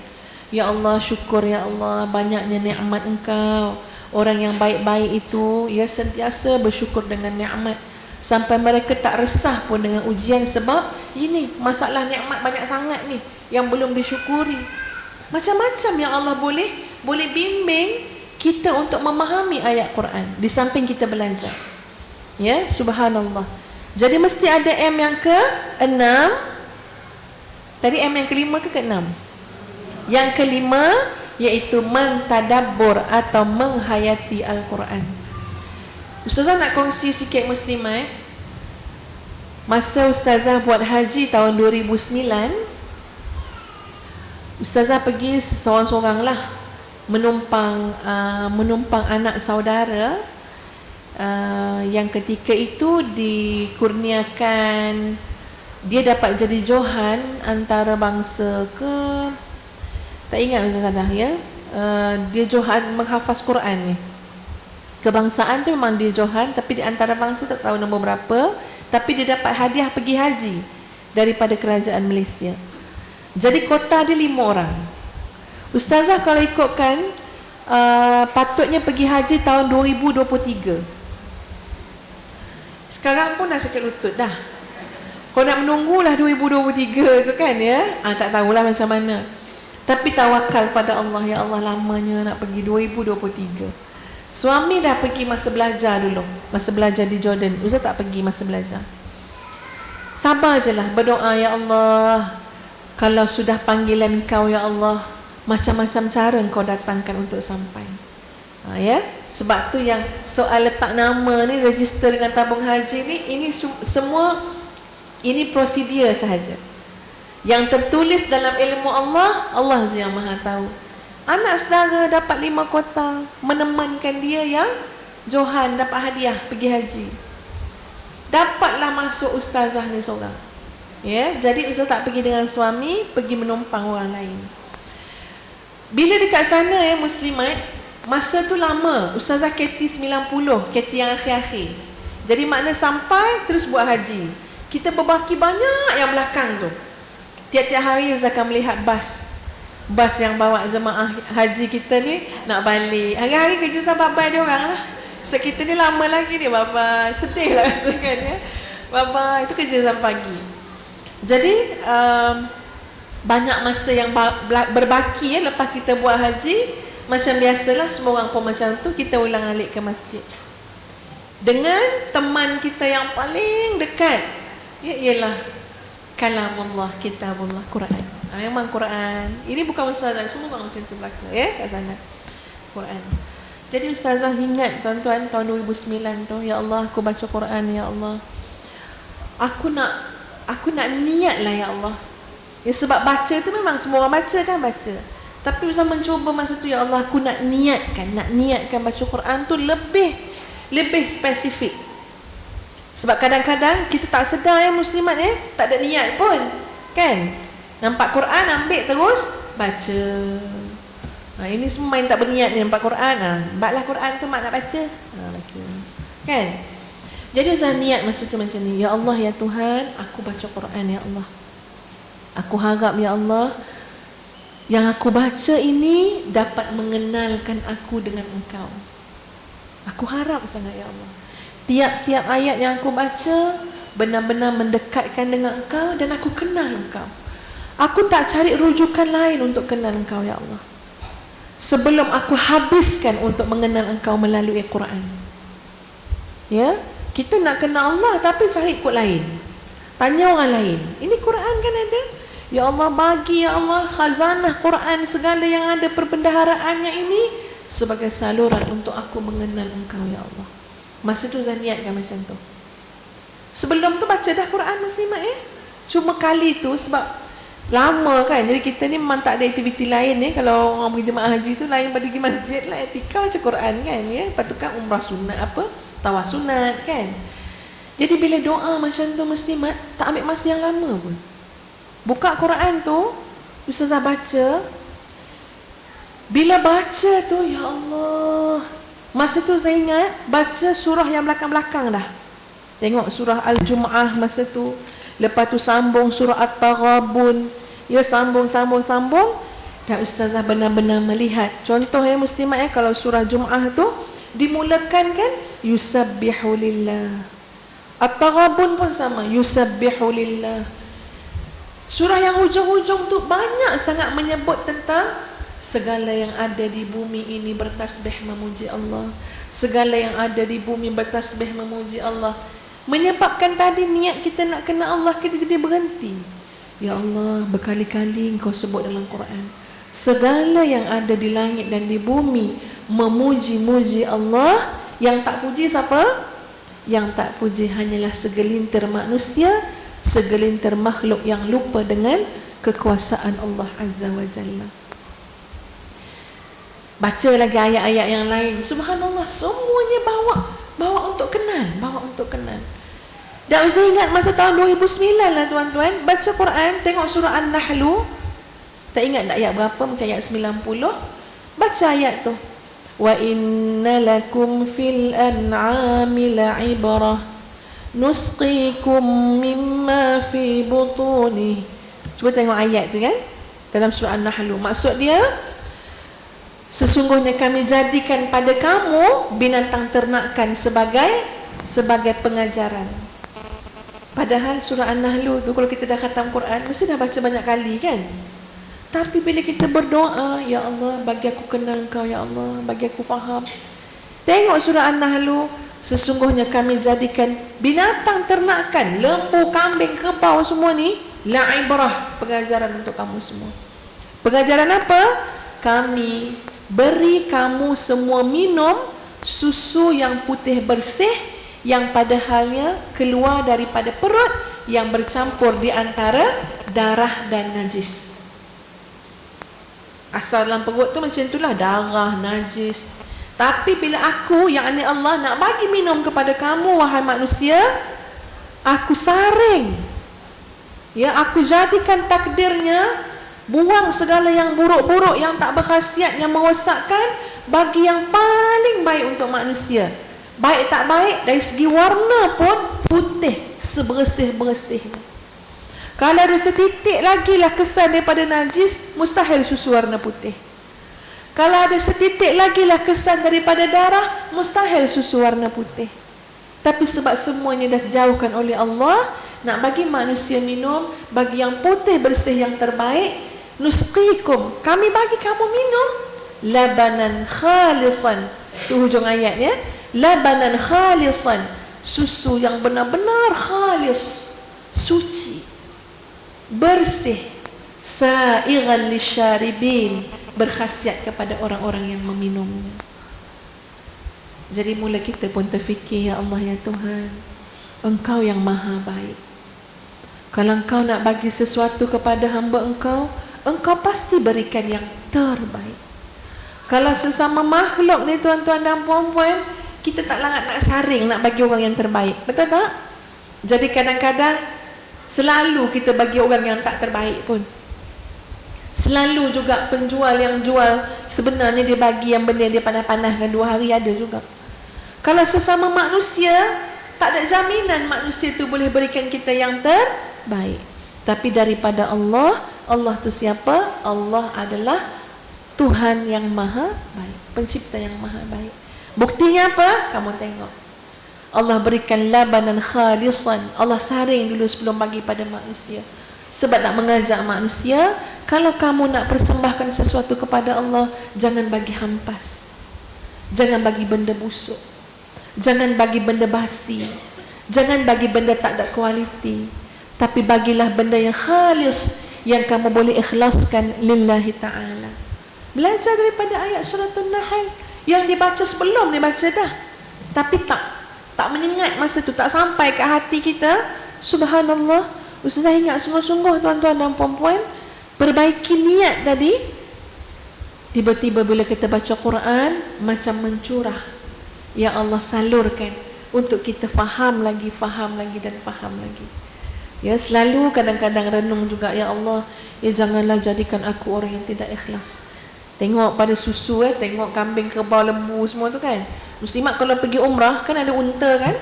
Ya Allah, syukur ya Allah, banyaknya nikmat Engkau. Orang yang baik-baik itu, ia sentiasa bersyukur dengan nikmat. Sampai mereka tak resah pun dengan ujian. Sebab ini masalah nikmat banyak sangat ni yang belum disyukuri. Macam-macam yang Allah boleh bimbing kita untuk memahami ayat Quran di samping kita belajar. Ya, subhanallah. Jadi mesti ada M yang ke-6. Tadi M yang kelima ke ke-6? Yang kelima iaitu mentadabbur atau menghayati Al-Quran. Ustazah nak kongsi sikit muslimat. Masa Ustazah buat haji tahun 2009, Ustazah pergi seorang-seorang lah, menumpang anak saudara yang ketika itu dikurniakan, dia dapat jadi johan antarabangsa ke, tak ingat Ustazah dah ya. Dia johan menghafaz Quran ni. Kebangsaan tu memang dia johan, tapi di antarabangsa tak tahu nombor berapa, tapi dia dapat hadiah pergi haji daripada kerajaan Malaysia. Jadi kota dia 5 orang. Ustazah kalau ikutkan patutnya pergi haji tahun 2023. Sekarang pun dah sakit lutut dah. Kau nak menunggulah 2023 tu kan ya. Tak tahulah macam mana. Tapi tawakal pada Allah. Ya Allah, lamanya nak pergi 2023. Suami dah pergi masa belajar dulu, masa belajar di Jordan. Ustaz tak pergi masa belajar. Sabar je lah, berdoa, ya Allah, kalau sudah panggilan Kau ya Allah, macam-macam cara Kau datangkan untuk sampai. Ya, sebab tu yang soal letak nama ni, register dengan tabung haji ni, ini semua ini prosedur sahaja. Yang tertulis dalam ilmu Allah, Allah je yang maha tahu. Anak saudara dapat 5 kota, menemankan dia yang johan, dapat hadiah pergi haji. Dapatlah masuk ustazah ni seorang. Ya, jadi ustazah tak pergi dengan suami, pergi menumpang orang lain. Bila dekat sana ya muslimat, masa tu lama, ustazah KT 90, KT yang akhir-akhir. Jadi makna sampai terus buat haji. Kita berbaki banyak yang belakang tu. Tiap-tiap hari ustazah akan melihat bas yang bawa jemaah haji kita ni nak balik. Hari-hari kerja sama babai dia orang lah. So kita ni lama lagi ni babai. Sedih lah kan ya. Babai itu kerja sampai pagi. Jadi banyak masa yang berbaki ya, lepas kita buat haji. Macam biasalah semua orang pun macam tu, kita ulang alik ke masjid dengan teman kita yang paling dekat, ya, ialah kalamullah, kitabullah, Quran. Memang Quran. Ini bukan ustazah, semua orang macam tu belakang ya, kat sana Quran. Jadi ustazah ingat tuan-tuan, tahun 2009 tu, ya Allah, aku baca Quran, ya Allah, aku nak niat lah, ya Allah ya, sebab baca tu memang semua orang baca kan, baca. Tapi ustazah mencuba masa tu, ya Allah, aku nak niatkan baca Quran tu lebih spesifik. Sebab kadang-kadang kita tak sedar ya muslimat ya, tak ada niat pun kan. Nampak Quran, ambil terus baca. Ini semua main tak berniat ni, nampak Quran. Bacalah Quran tu mak nak baca. Baca. Kan? Jadi saya niat masa tu macam ni. Ya Allah, ya Tuhan, aku baca Quran, ya Allah. Aku harap, ya Allah, Yang aku baca ini dapat mengenalkan aku dengan Engkau. Aku harap sangat ya Allah, tiap-tiap ayat yang aku baca benar-benar mendekatkan dengan Engkau dan aku kenal Engkau. Aku tak cari rujukan lain untuk kenal Engkau ya Allah, sebelum aku habiskan untuk mengenal Engkau melalui Quran. Ya, kita nak kenal Allah tapi cari kod lain, tanya orang lain. Ini Quran kan ada. Ya Allah, bagi ya Allah khazanah Quran, segala yang ada perbendaharaannya ini sebagai saluran untuk aku mengenal Engkau ya Allah. Masa tu saya niatkan macam tu. Sebelum tu baca dah Quran muslimat cuma kali tu sebab lama kan, jadi kita ni memang tak ada aktiviti lain Kalau orang pergi jemaah haji tu lain pada pergi masjid lah, etika baca Quran kan Lepas tu kan umrah sunat apa, tawaf sunat kan. Jadi bila doa macam tu muslimat tak ambil masa yang lama pun. Buka Quran tu, Ustazah baca. Bila baca tu, ya Allah, masa tu saya ingat baca surah yang belakang-belakang dah. Tengok surah Al-Jum'ah masa tu, lepas tu sambung surah At-Taghabun. Ya, sambung. Dan Ustazah benar-benar melihat. Contoh muslimat kalau surah Jum'ah tu dimulakan kan yusabbihu lillah. At-Taghabun pun sama, yusabbihu lillah. Surah yang hujung-hujung tu banyak sangat menyebut tentang segala yang ada di bumi ini bertasbih memuji Allah. Segala yang ada di bumi bertasbih memuji Allah. Menyebabkan tadi niat kita nak kenal Allah, kita jadi berhenti. Ya Allah, berkali-kali Engkau sebut dalam Quran, segala yang ada di langit dan di bumi memuji-muji Allah. Yang tak puji siapa? Yang tak puji hanyalah segelintir manusia, segelintir makhluk yang lupa dengan kekuasaan Allah Azza wa Jalla. Baca lagi ayat-ayat yang lain, subhanallah, semuanya bawa untuk kenal. Dan saya ingat masa tahun 2009 lah tuan-tuan, baca Quran, tengok surah An-Nahl, tak ingat nak ayat berapa, mungkin ayat 90. Baca ayat tu, wa inna lakum fil an'ami la'ibrah nusqikum mimma fi butuni. Cuba tengok ayat tu kan, dalam surah An-Nahl. Maksud dia, sesungguhnya kami jadikan pada kamu binatang ternakan sebagai pengajaran. Padahal surah An-Nahl tu kalau kita dah khatam Quran mesti dah baca banyak kali kan. Tapi bila kita berdoa, ya Allah, bagi aku kenal Engkau ya Allah, bagi aku faham. Tengok surah An-Nahl, sesungguhnya kami jadikan binatang ternakan, lembu, kambing, kerbau semua ni la'ibrah, pengajaran untuk kamu semua. Pengajaran apa? Kami beri kamu semua minum susu yang putih bersih, yang padahalnya keluar daripada perut yang bercampur di antara darah dan najis. Asal dalam perut tu macam itulah, darah, najis. Tapi bila aku, yang ini Allah, nak bagi minum kepada kamu wahai manusia, aku saring, ya, aku jadikan takdirnya, buang segala yang buruk-buruk, yang tak berkhasiat, yang merosakkan, bagi yang paling baik untuk manusia. Baik tak baik, dari segi warna pun putih sebersih-bersihnya. Kalau ada setitik lagi lah kesan daripada najis, mustahil susu warna putih. Kalau ada setitik lagi lah kesan daripada darah, mustahil susu warna putih. Tapi sebab semuanya dah dijauhkan oleh Allah, nak bagi manusia minum, bagi yang putih bersih yang terbaik, nusqikum, kami bagi kamu minum labanan khalisan. Tu hujung ayatnya, labanan khalisan, susu yang benar-benar khalis, suci, bersih, sa'igan lisyaribin, berkhasiat kepada orang-orang yang meminumnya. Jadi mula kita pun terfikir, ya Allah, ya Tuhan, Engkau yang maha baik. Kalau Engkau nak bagi sesuatu kepada hamba Engkau, Engkau pasti berikan yang terbaik. Kalau sesama makhluk ni tuan-tuan dan puan-puan, kita tak langat nak saring nak bagi orang yang terbaik, betul tak? Jadi kadang-kadang selalu kita bagi orang yang tak terbaik pun. Selalu juga penjual yang jual, sebenarnya dia bagi yang benda dia panas-panaskan 2 hari, ada juga. Kalau sesama manusia, tak ada jaminan manusia tu boleh berikan kita yang terbaik. Tapi daripada Allah, Allah tu siapa? Allah adalah Tuhan yang maha baik, pencipta yang maha baik. Buktinya apa? Kamu tengok, Allah berikan labanan khalisan. Allah saring dulu sebelum bagi pada manusia, sebab nak mengajak manusia, kalau kamu nak persembahkan sesuatu kepada Allah, jangan bagi hampas, jangan bagi benda busuk, jangan bagi benda basi, jangan bagi benda tak ada kualiti, tapi bagilah benda yang khalis, yang kamu boleh ikhlaskan lillahi ta'ala. Belajar daripada ayat surah An-Nahl yang dibaca sebelum dibaca dah, tapi tak menyengat masa tu, tak sampai ke hati kita. Subhanallah, Ustazah ingat sungguh-sungguh tuan-tuan dan puan-puan, perbaiki niat tadi. Tiba-tiba bila kita baca Quran, macam mencurah, ya Allah salurkan untuk kita faham lagi dan faham lagi. Ya, selalu kadang-kadang renung juga, ya Allah, ya janganlah jadikan aku orang yang tidak ikhlas. Tengok pada susu, tengok kambing, kerbau, lembu semua tu kan. Muslimat kalau pergi umrah kan ada unta kan.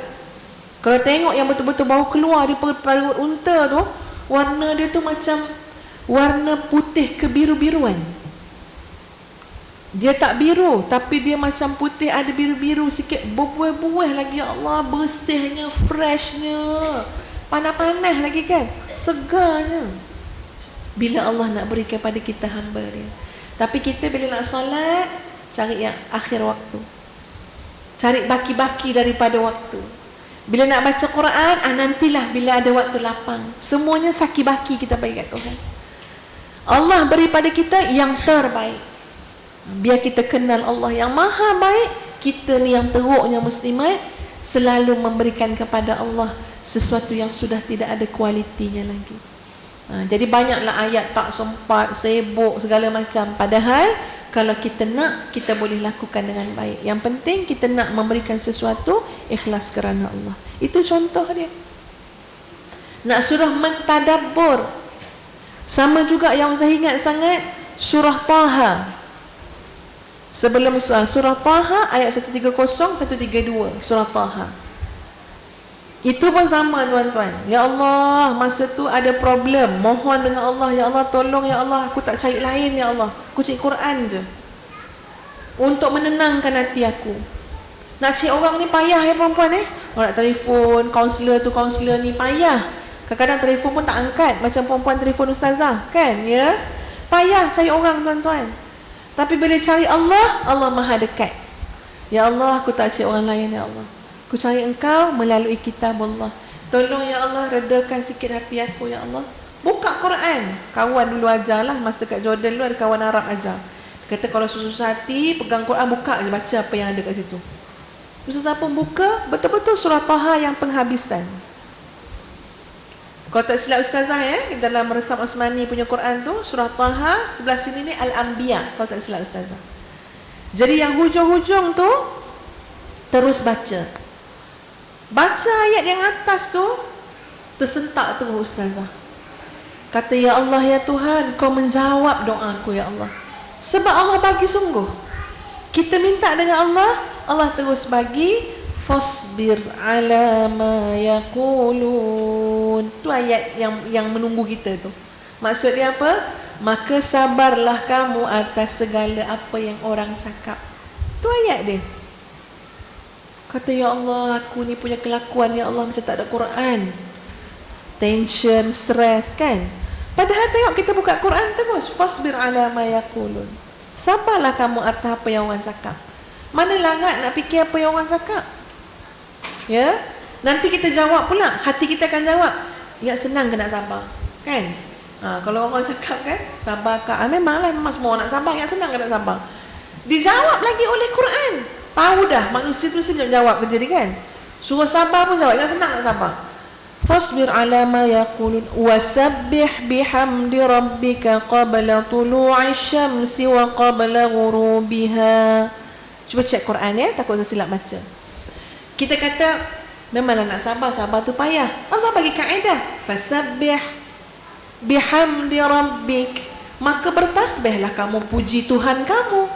Kalau tengok yang betul-betul bau keluar di perut unta tu, warna dia tu macam warna putih kebiru-biruan. Dia tak biru, tapi dia macam putih, ada biru-biru sikit, berbuih-buih lagi. Ya Allah, bersihnya, freshnya, panas-panas lagi kan, segarnya. Bila Allah nak beri kepada kita hamba dia. Tapi kita bila nak solat, cari yang akhir waktu, cari baki-baki daripada waktu. Bila nak baca Quran, nantilah bila ada waktu lapang. Semuanya saki-baki kita bagi kat Tuhan. Allah beri pada kita yang terbaik. Biar kita kenal Allah yang maha baik. Kita ni yang teruknya muslimat, selalu memberikan kepada Allah sesuatu yang sudah tidak ada kualitinya lagi. Jadi banyaklah ayat tak sempat, sibuk, segala macam. Padahal kalau kita nak, kita boleh lakukan dengan baik. Yang penting kita nak memberikan sesuatu ikhlas kerana Allah. Itu contoh dia. Nak suruh mentadabbur. Sama juga yang saya ingat sangat, surah Taha. Sebelum surah Taha ayat 130, 132, surah Taha. Itu pun sama tuan-tuan. Ya Allah, masa tu ada problem, mohon dengan Allah, ya Allah tolong, ya Allah, aku tak cari lain, ya Allah, aku cari Quran je untuk menenangkan hati aku. Nak cari orang ni payah ya perempuan Orang nak telefon kaunselor tu, kaunselor ni payah. Kadang-kadang telefon pun tak angkat, macam perempuan telefon ustazah kan, ya. Payah cari orang tuan-tuan. Tapi bila cari Allah, Allah maha dekat. Ya Allah, aku tak cari orang lain, ya Allah, aku cari engkau melalui kitab Allah. Tolong ya Allah, redakan sikit hati aku, ya Allah. Buka Quran. Kawan dulu ajarlah, masa kat Jordan dulu ada kawan Arab ajar. Kata kalau susah hati, pegang Quran, buka je, baca apa yang ada kat situ. Ustazah pun buka, betul-betul surah Taha yang penghabisan. Kalau tak silap ustazah dalam Resam Osmani punya Quran tu, surah Taha, sebelah sini ni Al-Anbiya, kalau tak silap ustazah. Jadi yang hujung-hujung tu terus baca. Baca ayat yang atas tu, tersentak tu ustazah. Kata, ya Allah, ya Tuhan, kau menjawab doaku, ya Allah. Sebab Allah bagi sungguh. Kita minta dengan Allah, Allah terus bagi. Fasbir ala ma yaqulun. Tu ayat yang menunggu kita tu. Maksud dia apa? Maka sabarlah kamu atas segala apa yang orang cakap. Tu ayat dia. Kata, ya Allah, aku ni punya kelakuan, ya Allah, macam tak ada Quran. Tension, stres kan. Padahal tengok kita buka Quran terus. Fasbir ala ma yaqulun. Sabarlah kamu atas apa yang orang cakap. Mana langat nak fikir apa yang orang cakap. Ya, nanti kita jawab pula. Hati kita akan jawab. Ya, senang ke nak sabar? Kan? Kalau orang cakap kan, sabar ke? Memanglah, memang semua nak sabar. Ya, senang ke nak sabar? Dijawab lagi oleh Quran. Tahu dah manusia tu mesti jawab kerja dia kan. Suruh sabar pun jawab. Ya, senang nak sabar. Fasbir ala ma yaqulun wasabbih bihamdi rabbika qabla tulu'i syamsi wa qabla ghurubiha. Cuba cek Quran ya, takut saya silap baca. Kita kata memanglah nak sabar, sabar tu payah. Allah bagi kaedah, fasabbih bihamdi rabbik, maka bertasbihlah kamu, puji Tuhan kamu.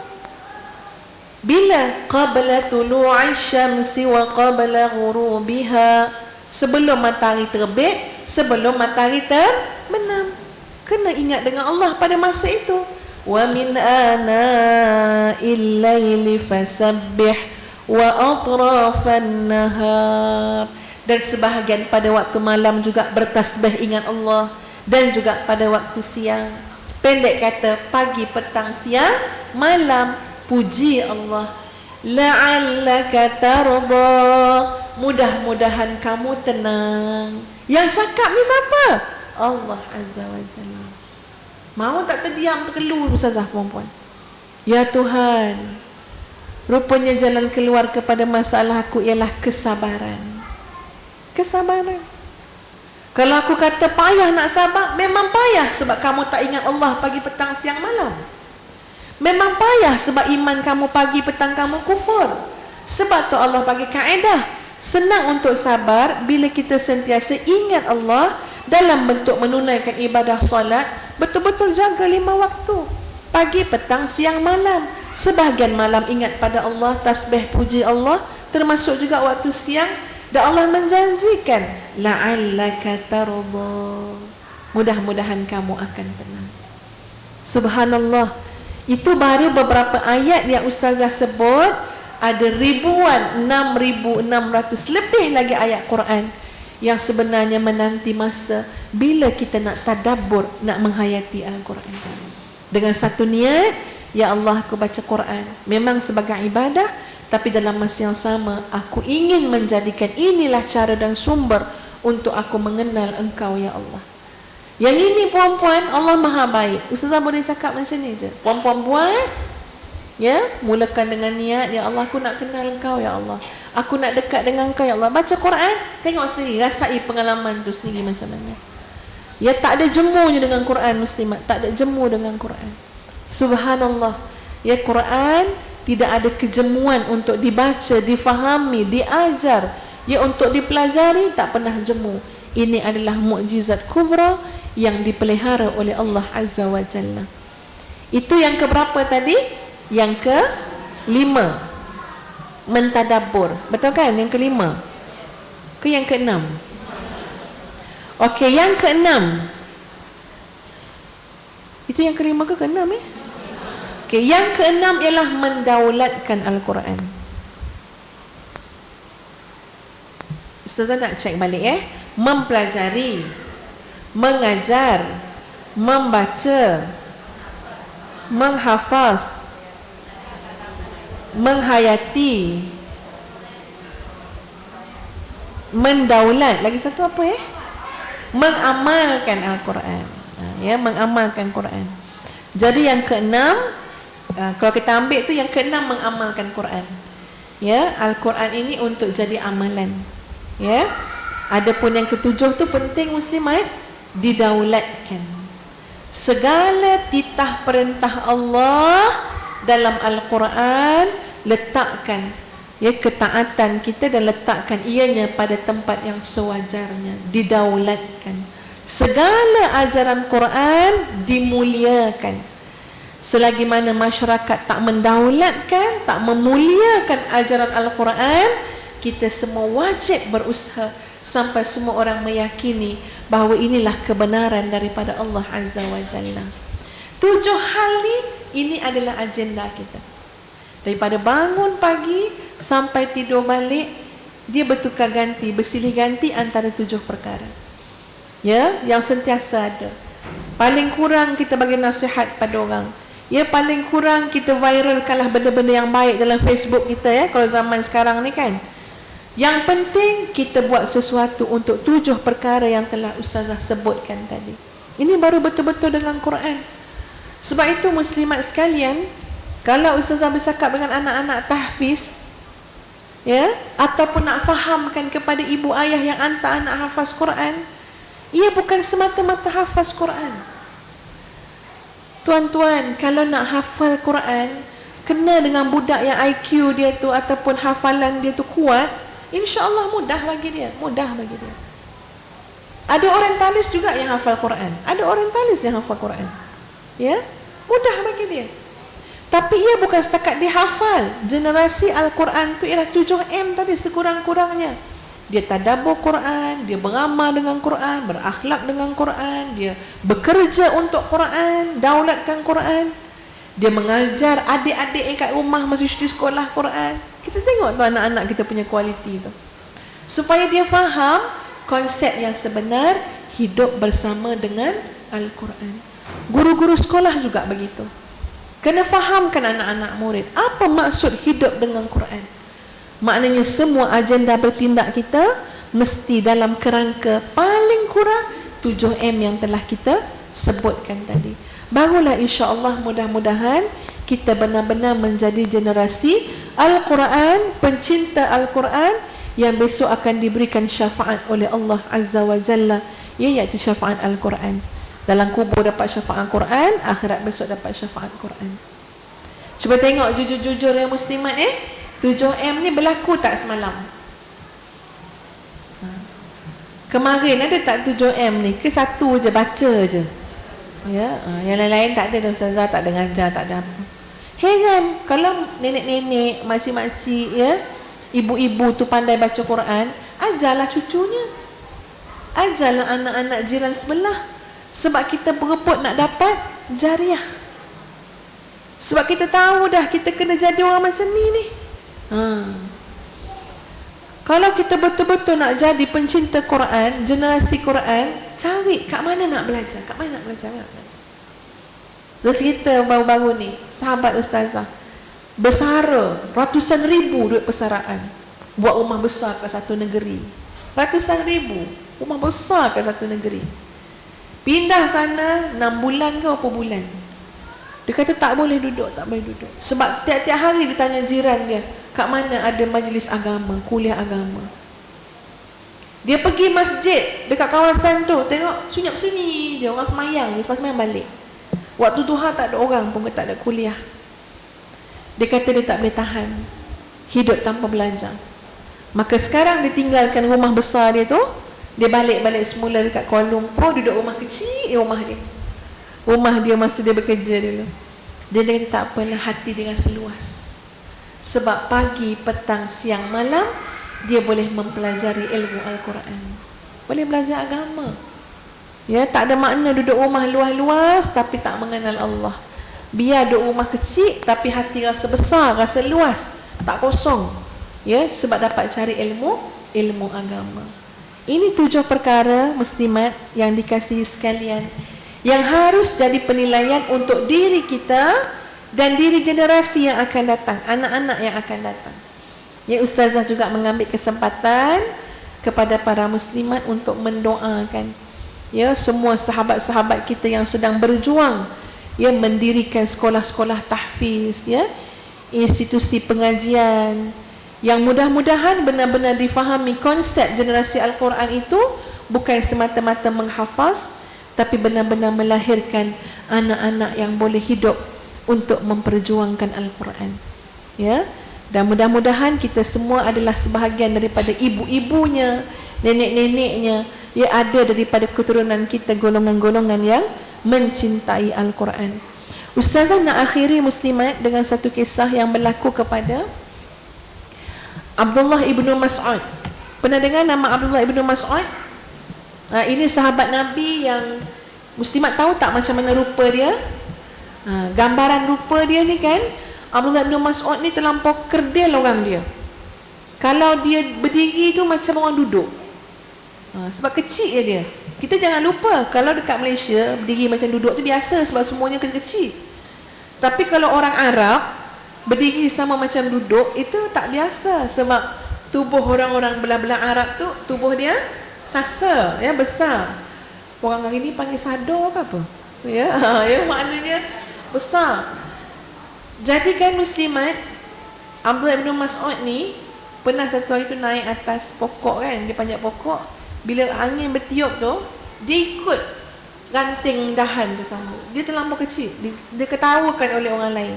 Bila? Qabla tulu'i syamsi wa qabla ghurubiha, sebelum matahari terbit, sebelum matahari terbenam. Kena ingat dengan Allah pada masa itu. Wa min ana'il laili fasabbih wa atrafan nahar. Dan sebahagian pada waktu malam juga bertasbih ingat Allah, dan juga pada waktu siang. Pendek kata, pagi, petang, siang, malam, puji Allah. La'allaka tarda, mudah-mudahan kamu tenang. Yang cakap ni siapa? Allah Azza wa Jalla. Mau tak terdiam, terkeluar ustazah perempuan. Ya Tuhan, rupanya jalan keluar kepada masalah aku ialah kesabaran. Kesabaran. Kalau aku kata payah nak sabar, memang payah sebab kamu tak ingat Allah pagi, petang, siang, malam. Memang payah sebab iman kamu pagi, petang, kamu kufur. Sebab tu Allah bagi kaedah, senang untuk sabar bila kita sentiasa ingat Allah dalam bentuk menunaikan ibadah solat, betul-betul jaga 5 waktu. Pagi, petang, siang, malam. Sebahagian malam ingat pada Allah, tasbih puji Allah, termasuk juga waktu siang. Dan Allah menjanjikan, la'allaka tarda, mudah-mudahan kamu akan tenang. Subhanallah. Itu baru beberapa ayat yang ustazah sebut. Ada ribuan, 6,600 lebih lagi ayat Quran yang sebenarnya menanti masa bila kita nak tadabbur, nak menghayati Al-Quran. Dengan satu niat, ya Allah, aku baca Quran memang sebagai ibadah, tapi dalam masa yang sama aku ingin menjadikan inilah cara dan sumber untuk aku mengenal Engkau, ya Allah. Yang ini puan-puan, Allah maha baik. Ustazah boleh cakap macam ni je. Puan-puan buat, ya, mulakan dengan niat, ya Allah, aku nak kenal Engkau, ya Allah, aku nak dekat dengan Engkau, ya Allah. Baca Quran, tengok sendiri, rasai pengalaman tu sendiri macam mana. Ya, tak ada jemunya dengan Quran muslimat, tak ada jemu dengan Quran. Subhanallah. Ya, Quran tidak ada kejemuan untuk dibaca, difahami, diajar. Ya, untuk dipelajari, tak pernah jemu. Ini adalah mukjizat kubra yang dipelihara oleh Allah Azza wa Jalla. Itu yang keberapa tadi? Yang ke-5, mentadabbur. Betul kan? Yang ke-5 ke yang ke-6? Okey, yang ke-6. Itu yang ke-5 ke ke-6 Okey, yang ke-6 ialah mendaulatkan Al-Quran. Ustazah nak cek balik mempelajari, mengajar, membaca, menghafaz, menghayati, mendaulat. Lagi satu apa mengamalkan Al-Quran. Ya, mengamalkan Quran. Jadi yang ke-6, kalau kita ambil tu yang ke-6 mengamalkan Quran. Ya, Al-Quran ini untuk jadi amalan. Ya. Adapun yang ke-7 tu penting muslimat, didaulatkan. Segala titah perintah Allah dalam Al-Quran, letakkan ketaatan kita dan letakkan ianya pada tempat yang sewajarnya, didaulatkan. Segala ajaran Quran dimuliakan. Selagi mana masyarakat tak mendaulatkan, tak memuliakan ajaran Al-Quran, kita semua wajib berusaha sampai semua orang meyakini bahawa inilah kebenaran daripada Allah Azza wa Jalla. 7 hal ini adalah agenda kita. Daripada bangun pagi sampai tidur balik, dia bertukar ganti, bersilih ganti antara 7 perkara. Ya, yang sentiasa ada. Paling kurang kita bagi nasihat pada orang. Ya, paling kurang kita viralkanlah benda-benda yang baik dalam Facebook kita, kalau zaman sekarang ni kan. Yang penting kita buat sesuatu untuk 7 perkara yang telah ustazah sebutkan tadi. Ini baru betul-betul dengan Quran. Sebab itu muslimat sekalian, kalau ustazah bercakap dengan anak-anak tahfiz, ya, ataupun nak fahamkan kepada ibu ayah yang hantar anak hafaz Quran, ia bukan semata-mata hafaz Quran. Tuan-tuan, kalau nak hafal Quran, kena dengan budak yang IQ dia tu ataupun hafalan dia tu kuat, insya-Allah mudah bagi dia, mudah bagi dia. Ada orientalis juga yang hafal Quran, ada orientalis yang hafal Quran. Ya, mudah bagi dia. Tapi ia bukan setakat dihafal. Generasi Al-Quran tu ialah 7M tadi sekurang-kurangnya. dia tadabbur Quran, dia beramal dengan Quran, berakhlak dengan Quran, dia bekerja untuk Quran, daulatkan Quran, dia mengajar adik-adik yang kat rumah masih di sekolah Quran. Kita tengok tu anak-anak kita punya kualiti tu, supaya dia faham konsep yang sebenar hidup bersama dengan Al-Quran. Guru-guru sekolah juga begitu, kena fahamkan anak-anak murid apa maksud hidup dengan Quran. Maknanya semua agenda bertindak kita mesti dalam kerangka paling kurang 7M yang telah kita sebutkan tadi. Barulah insya-Allah mudah-mudahan kita benar-benar menjadi generasi Al-Quran, pencinta Al-Quran yang besok akan diberikan syafaat oleh Allah Azza wa Jalla, iaitu syafaat Al-Quran. Dalam kubur dapat syafaat Quran, akhirat besok dapat syafaat Quran. Cuba tengok jujur-jujur yang muslimat 7M ni berlaku tak semalam? Kemarin ada tak 7M ni? Ke satu je, baca je? Ya, yang lain-lain tak ada. Ustazah tak ada ngajar, tak ada apa. Heran, kalau nenek-nenek, makcik-makcik, ya, ibu-ibu tu pandai baca Quran, ajarlah cucunya, ajarlah anak-anak jiran sebelah. Sebab kita berebut nak dapat jariah. Sebab kita tahu dah kita kena jadi orang macam ni. Kalau kita betul-betul nak jadi pencinta Quran, generasi Quran, cari kat mana nak belajar, kat mana nak belajar. Dia cerita baru-baru ni, sahabat ustazah bersara ratusan ribu duit persaraan buat rumah besar kat satu negeri. Ratusan ribu rumah besar kat satu negeri. Pindah sana 6 bulan ke berapa bulan. Dia kata tak boleh duduk, tak boleh duduk. Sebab tiap-tiap hari dia tanya jiran dia, kat mana ada majlis agama, kuliah agama. Dia pergi masjid dekat kawasan tu, tengok sunyi-sunyi je, orang semayang je, lepas semayang balik. Waktu duha tak ada orang pun, tak ada kuliah. Dia kata dia tak boleh tahan hidup tanpa belajar. Maka sekarang dia tinggalkan rumah besar dia tu, dia balik-balik semula dekat Kuala Lumpur, duduk rumah kecil rumah dia. Rumah dia masa dia bekerja dulu. Dia kata tak apalah, hati dengan seluas. Sebab pagi, petang, siang, malam dia boleh mempelajari ilmu Al-Quran, boleh belajar agama. Ya, tak ada makna duduk rumah luas-luas tapi tak mengenal Allah. Biar duduk rumah kecil tapi hati rasa besar, rasa luas, tak kosong. Ya, sebab dapat cari ilmu agama. Ini 7 perkara muslimat yang dikasihi sekalian, yang harus jadi penilaian untuk diri kita dan diri generasi yang akan datang, anak-anak yang akan datang. Ya, ustazah juga mengambil kesempatan kepada para muslimat untuk mendoakan, ya, semua sahabat-sahabat kita yang sedang berjuang, ya, mendirikan sekolah-sekolah tahfiz, ya, institusi pengajian, yang mudah-mudahan benar-benar difahami konsep generasi Al-Quran itu bukan semata-mata menghafaz, tapi benar-benar melahirkan anak-anak yang boleh hidup untuk memperjuangkan Al-Quran. Ya, dan mudah-mudahan kita semua adalah sebahagian daripada ibu-ibunya, nenek-neneknya, yang ada daripada keturunan kita, golongan-golongan yang mencintai Al-Quran. Ustazah nak akhiri muslimat dengan satu kisah yang berlaku kepada Abdullah ibnu Mas'ud. Pernah dengar nama Abdullah ibnu Mas'ud? Ini sahabat Nabi yang muslimat tahu tak macam mana rupa dia? Gambaran rupa dia ni kan, Abdullah ibnu Mas'ud ni terlampau kerdil orang dia. Kalau dia berdiri tu macam orang duduk. Sebab kecil dia. Kita jangan lupa, kalau dekat Malaysia berdiri macam duduk tu biasa sebab semuanya kecil-kecil. Tapi kalau orang Arab berdiri sama macam duduk, itu tak biasa. Sebab tubuh orang-orang belah-belah Arab tu, tubuh dia sasa, ya, besar. Orang hari ni panggil sadar ke apa? Ya, ya, maknanya besar. Jadi kan muslimat, Abdullah bin Mas'ud ni pernah satu hari tu naik atas pokok kan, dia panjat pokok. Bila angin bertiup tu, dia ikut ranting dahan tu sama. Dia terlampau kecil, dia ketawakan oleh orang lain.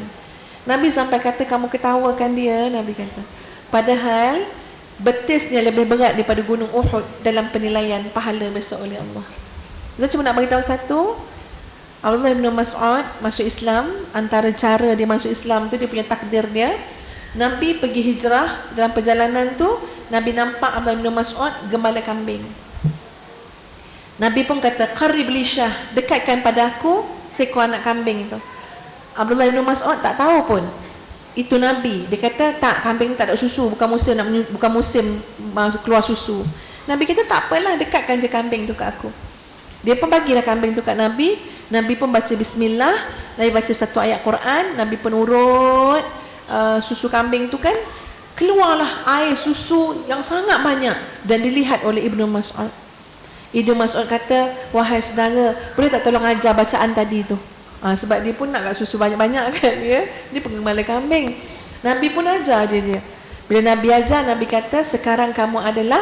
Nabi sampai kata, kamu ketawakan dia, Nabi kata. Padahal betisnya lebih berat daripada gunung Uhud dalam penilaian pahala besok oleh Allah. Saya cuma nak beritahu satu, Abdullah bin Mas'ud masuk Islam. Antara cara dia masuk Islam tu, dia punya takdir dia, Nabi pergi hijrah. Dalam perjalanan tu Nabi nampak Abdullah bin Mas'ud gembala kambing. Nabi pun kata, qarib li syah, dekatkan pada aku seekor anak kambing itu. Abdullah bin Mas'ud tak tahu pun itu Nabi. Dia kata, tak, kambing tak ada susu, bukan musim keluar susu. Nabi kata, tak apalah, dekatkan je kambing tu kat aku. Dia pun bagilah kambing tu kat Nabi. Nabi pun baca bismillah, Nabi baca satu ayat Quran, Nabi pun urut susu kambing tu kan, keluarlah air susu yang sangat banyak dan dilihat oleh Ibnu Mas'ud. Ibnu Mas'ud kata, wahai saudara, boleh tak tolong ajar bacaan tadi tu? Sebab dia pun nak kat susu banyak-banyak kan, dia penggembala kambing. Nabi pun ajar dia. Bila Nabi ajar, Nabi kata, sekarang kamu adalah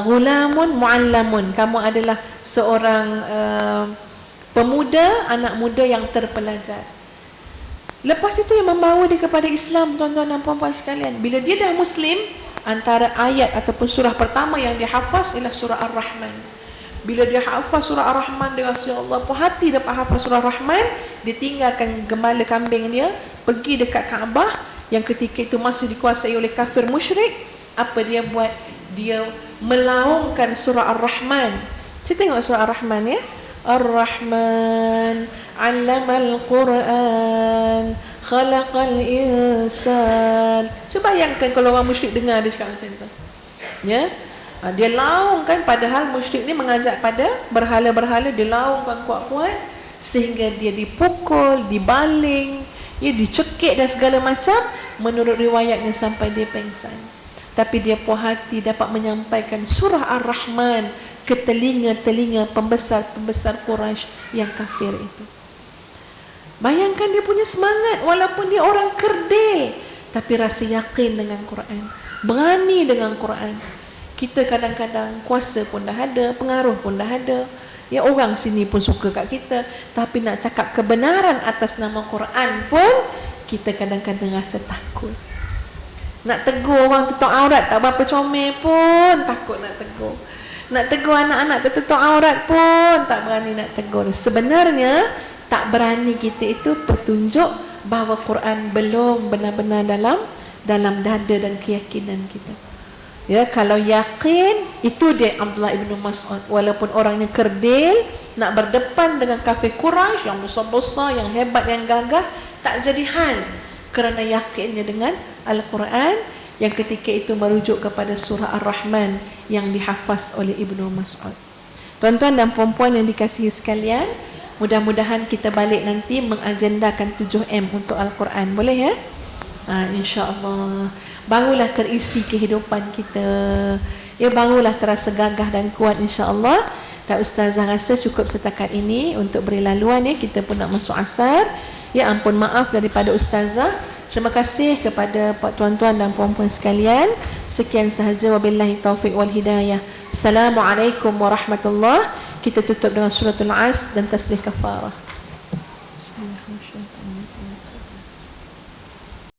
ghulamun mu'allamun, kamu adalah seorang pemuda, anak muda yang terpelajar. Lepas itu yang membawa dia kepada Islam, tuan-tuan dan puan-puan sekalian. Bila dia dah Muslim, antara ayat ataupun surah pertama yang dia hafaz ialah surah Ar-Rahman. Bila dia hafaz surah Ar-Rahman, dia rasa, ya Allah, puas hati dapat hafaz surah Ar-Rahman. Dia tinggalkan gembala kambing dia, pergi dekat Kaabah yang ketika itu masih dikuasai oleh kafir musyrik. Apa dia buat? Dia melaungkan surah Ar-Rahman. Kita tengok surah Ar-Rahman ya. Ar-Rahman 'allamal Quran khalaqal insan. Cuba bayangkan kalau orang musyrik dengar dia cakap macam tu. Ya. Dia laungkan, padahal musyrik ni mengajak pada berhala-berhala, dia laungkan kuat-kuat sehingga dia dipukul, dibaling, dicekik dan segala macam, menurut riwayatnya sampai dia pengsan. Tapi dia puas hati dapat menyampaikan surah Ar-Rahman ke telinga-telinga pembesar-pembesar Quraisy yang kafir itu. Bayangkan dia punya semangat, walaupun dia orang kerdil, tapi rasa yakin dengan Quran, berani dengan Quran. Kita kadang-kadang kuasa pun dah ada, pengaruh pun dah ada, ya, orang sini pun suka kat kita, tapi nak cakap kebenaran atas nama Quran pun kita kadang-kadang rasa takut. Nak tegur orang tutup aurat tak berapa comel pun takut nak tegur. Nak tegur anak-anak tertutup aurat pun tak berani nak tegur. Sebenarnya tak berani kita itu petunjuk bahawa Quran belum benar-benar dalam dada dan keyakinan kita. Ya, kalau yakin, itu dia Abdullah ibn Mas'ud. Walaupun orangnya kerdil, nak berdepan dengan kafir Quraisy yang besar-besar, yang hebat, yang gagah, tak jadi hal, kerana yakinnya dengan Al-Quran yang ketika itu merujuk kepada surah Ar-Rahman yang dihafaz oleh Ibnu Mas'ud. Tuan-tuan dan puan-puan yang dikasihi sekalian, mudah-mudahan kita balik nanti mengagendakan 7M untuk Al-Quran. Boleh ya? InsyaAllah barulah terisi kehidupan kita, ya, barulah terasa gagah dan kuat insyaAllah. Dan Ustazah rasa cukup setakat ini untuk beri laluan ya, kita pun nak masuk asar. Ya, ampun maaf daripada Ustazah. Terima kasih kepada tuan-tuan dan puan-puan sekalian. Sekian sahaja, wabillahi taufiq wal hidayah. Assalamualaikum warahmatullahi. Kita tutup dengan suratul Asr dan tasbih kafarah.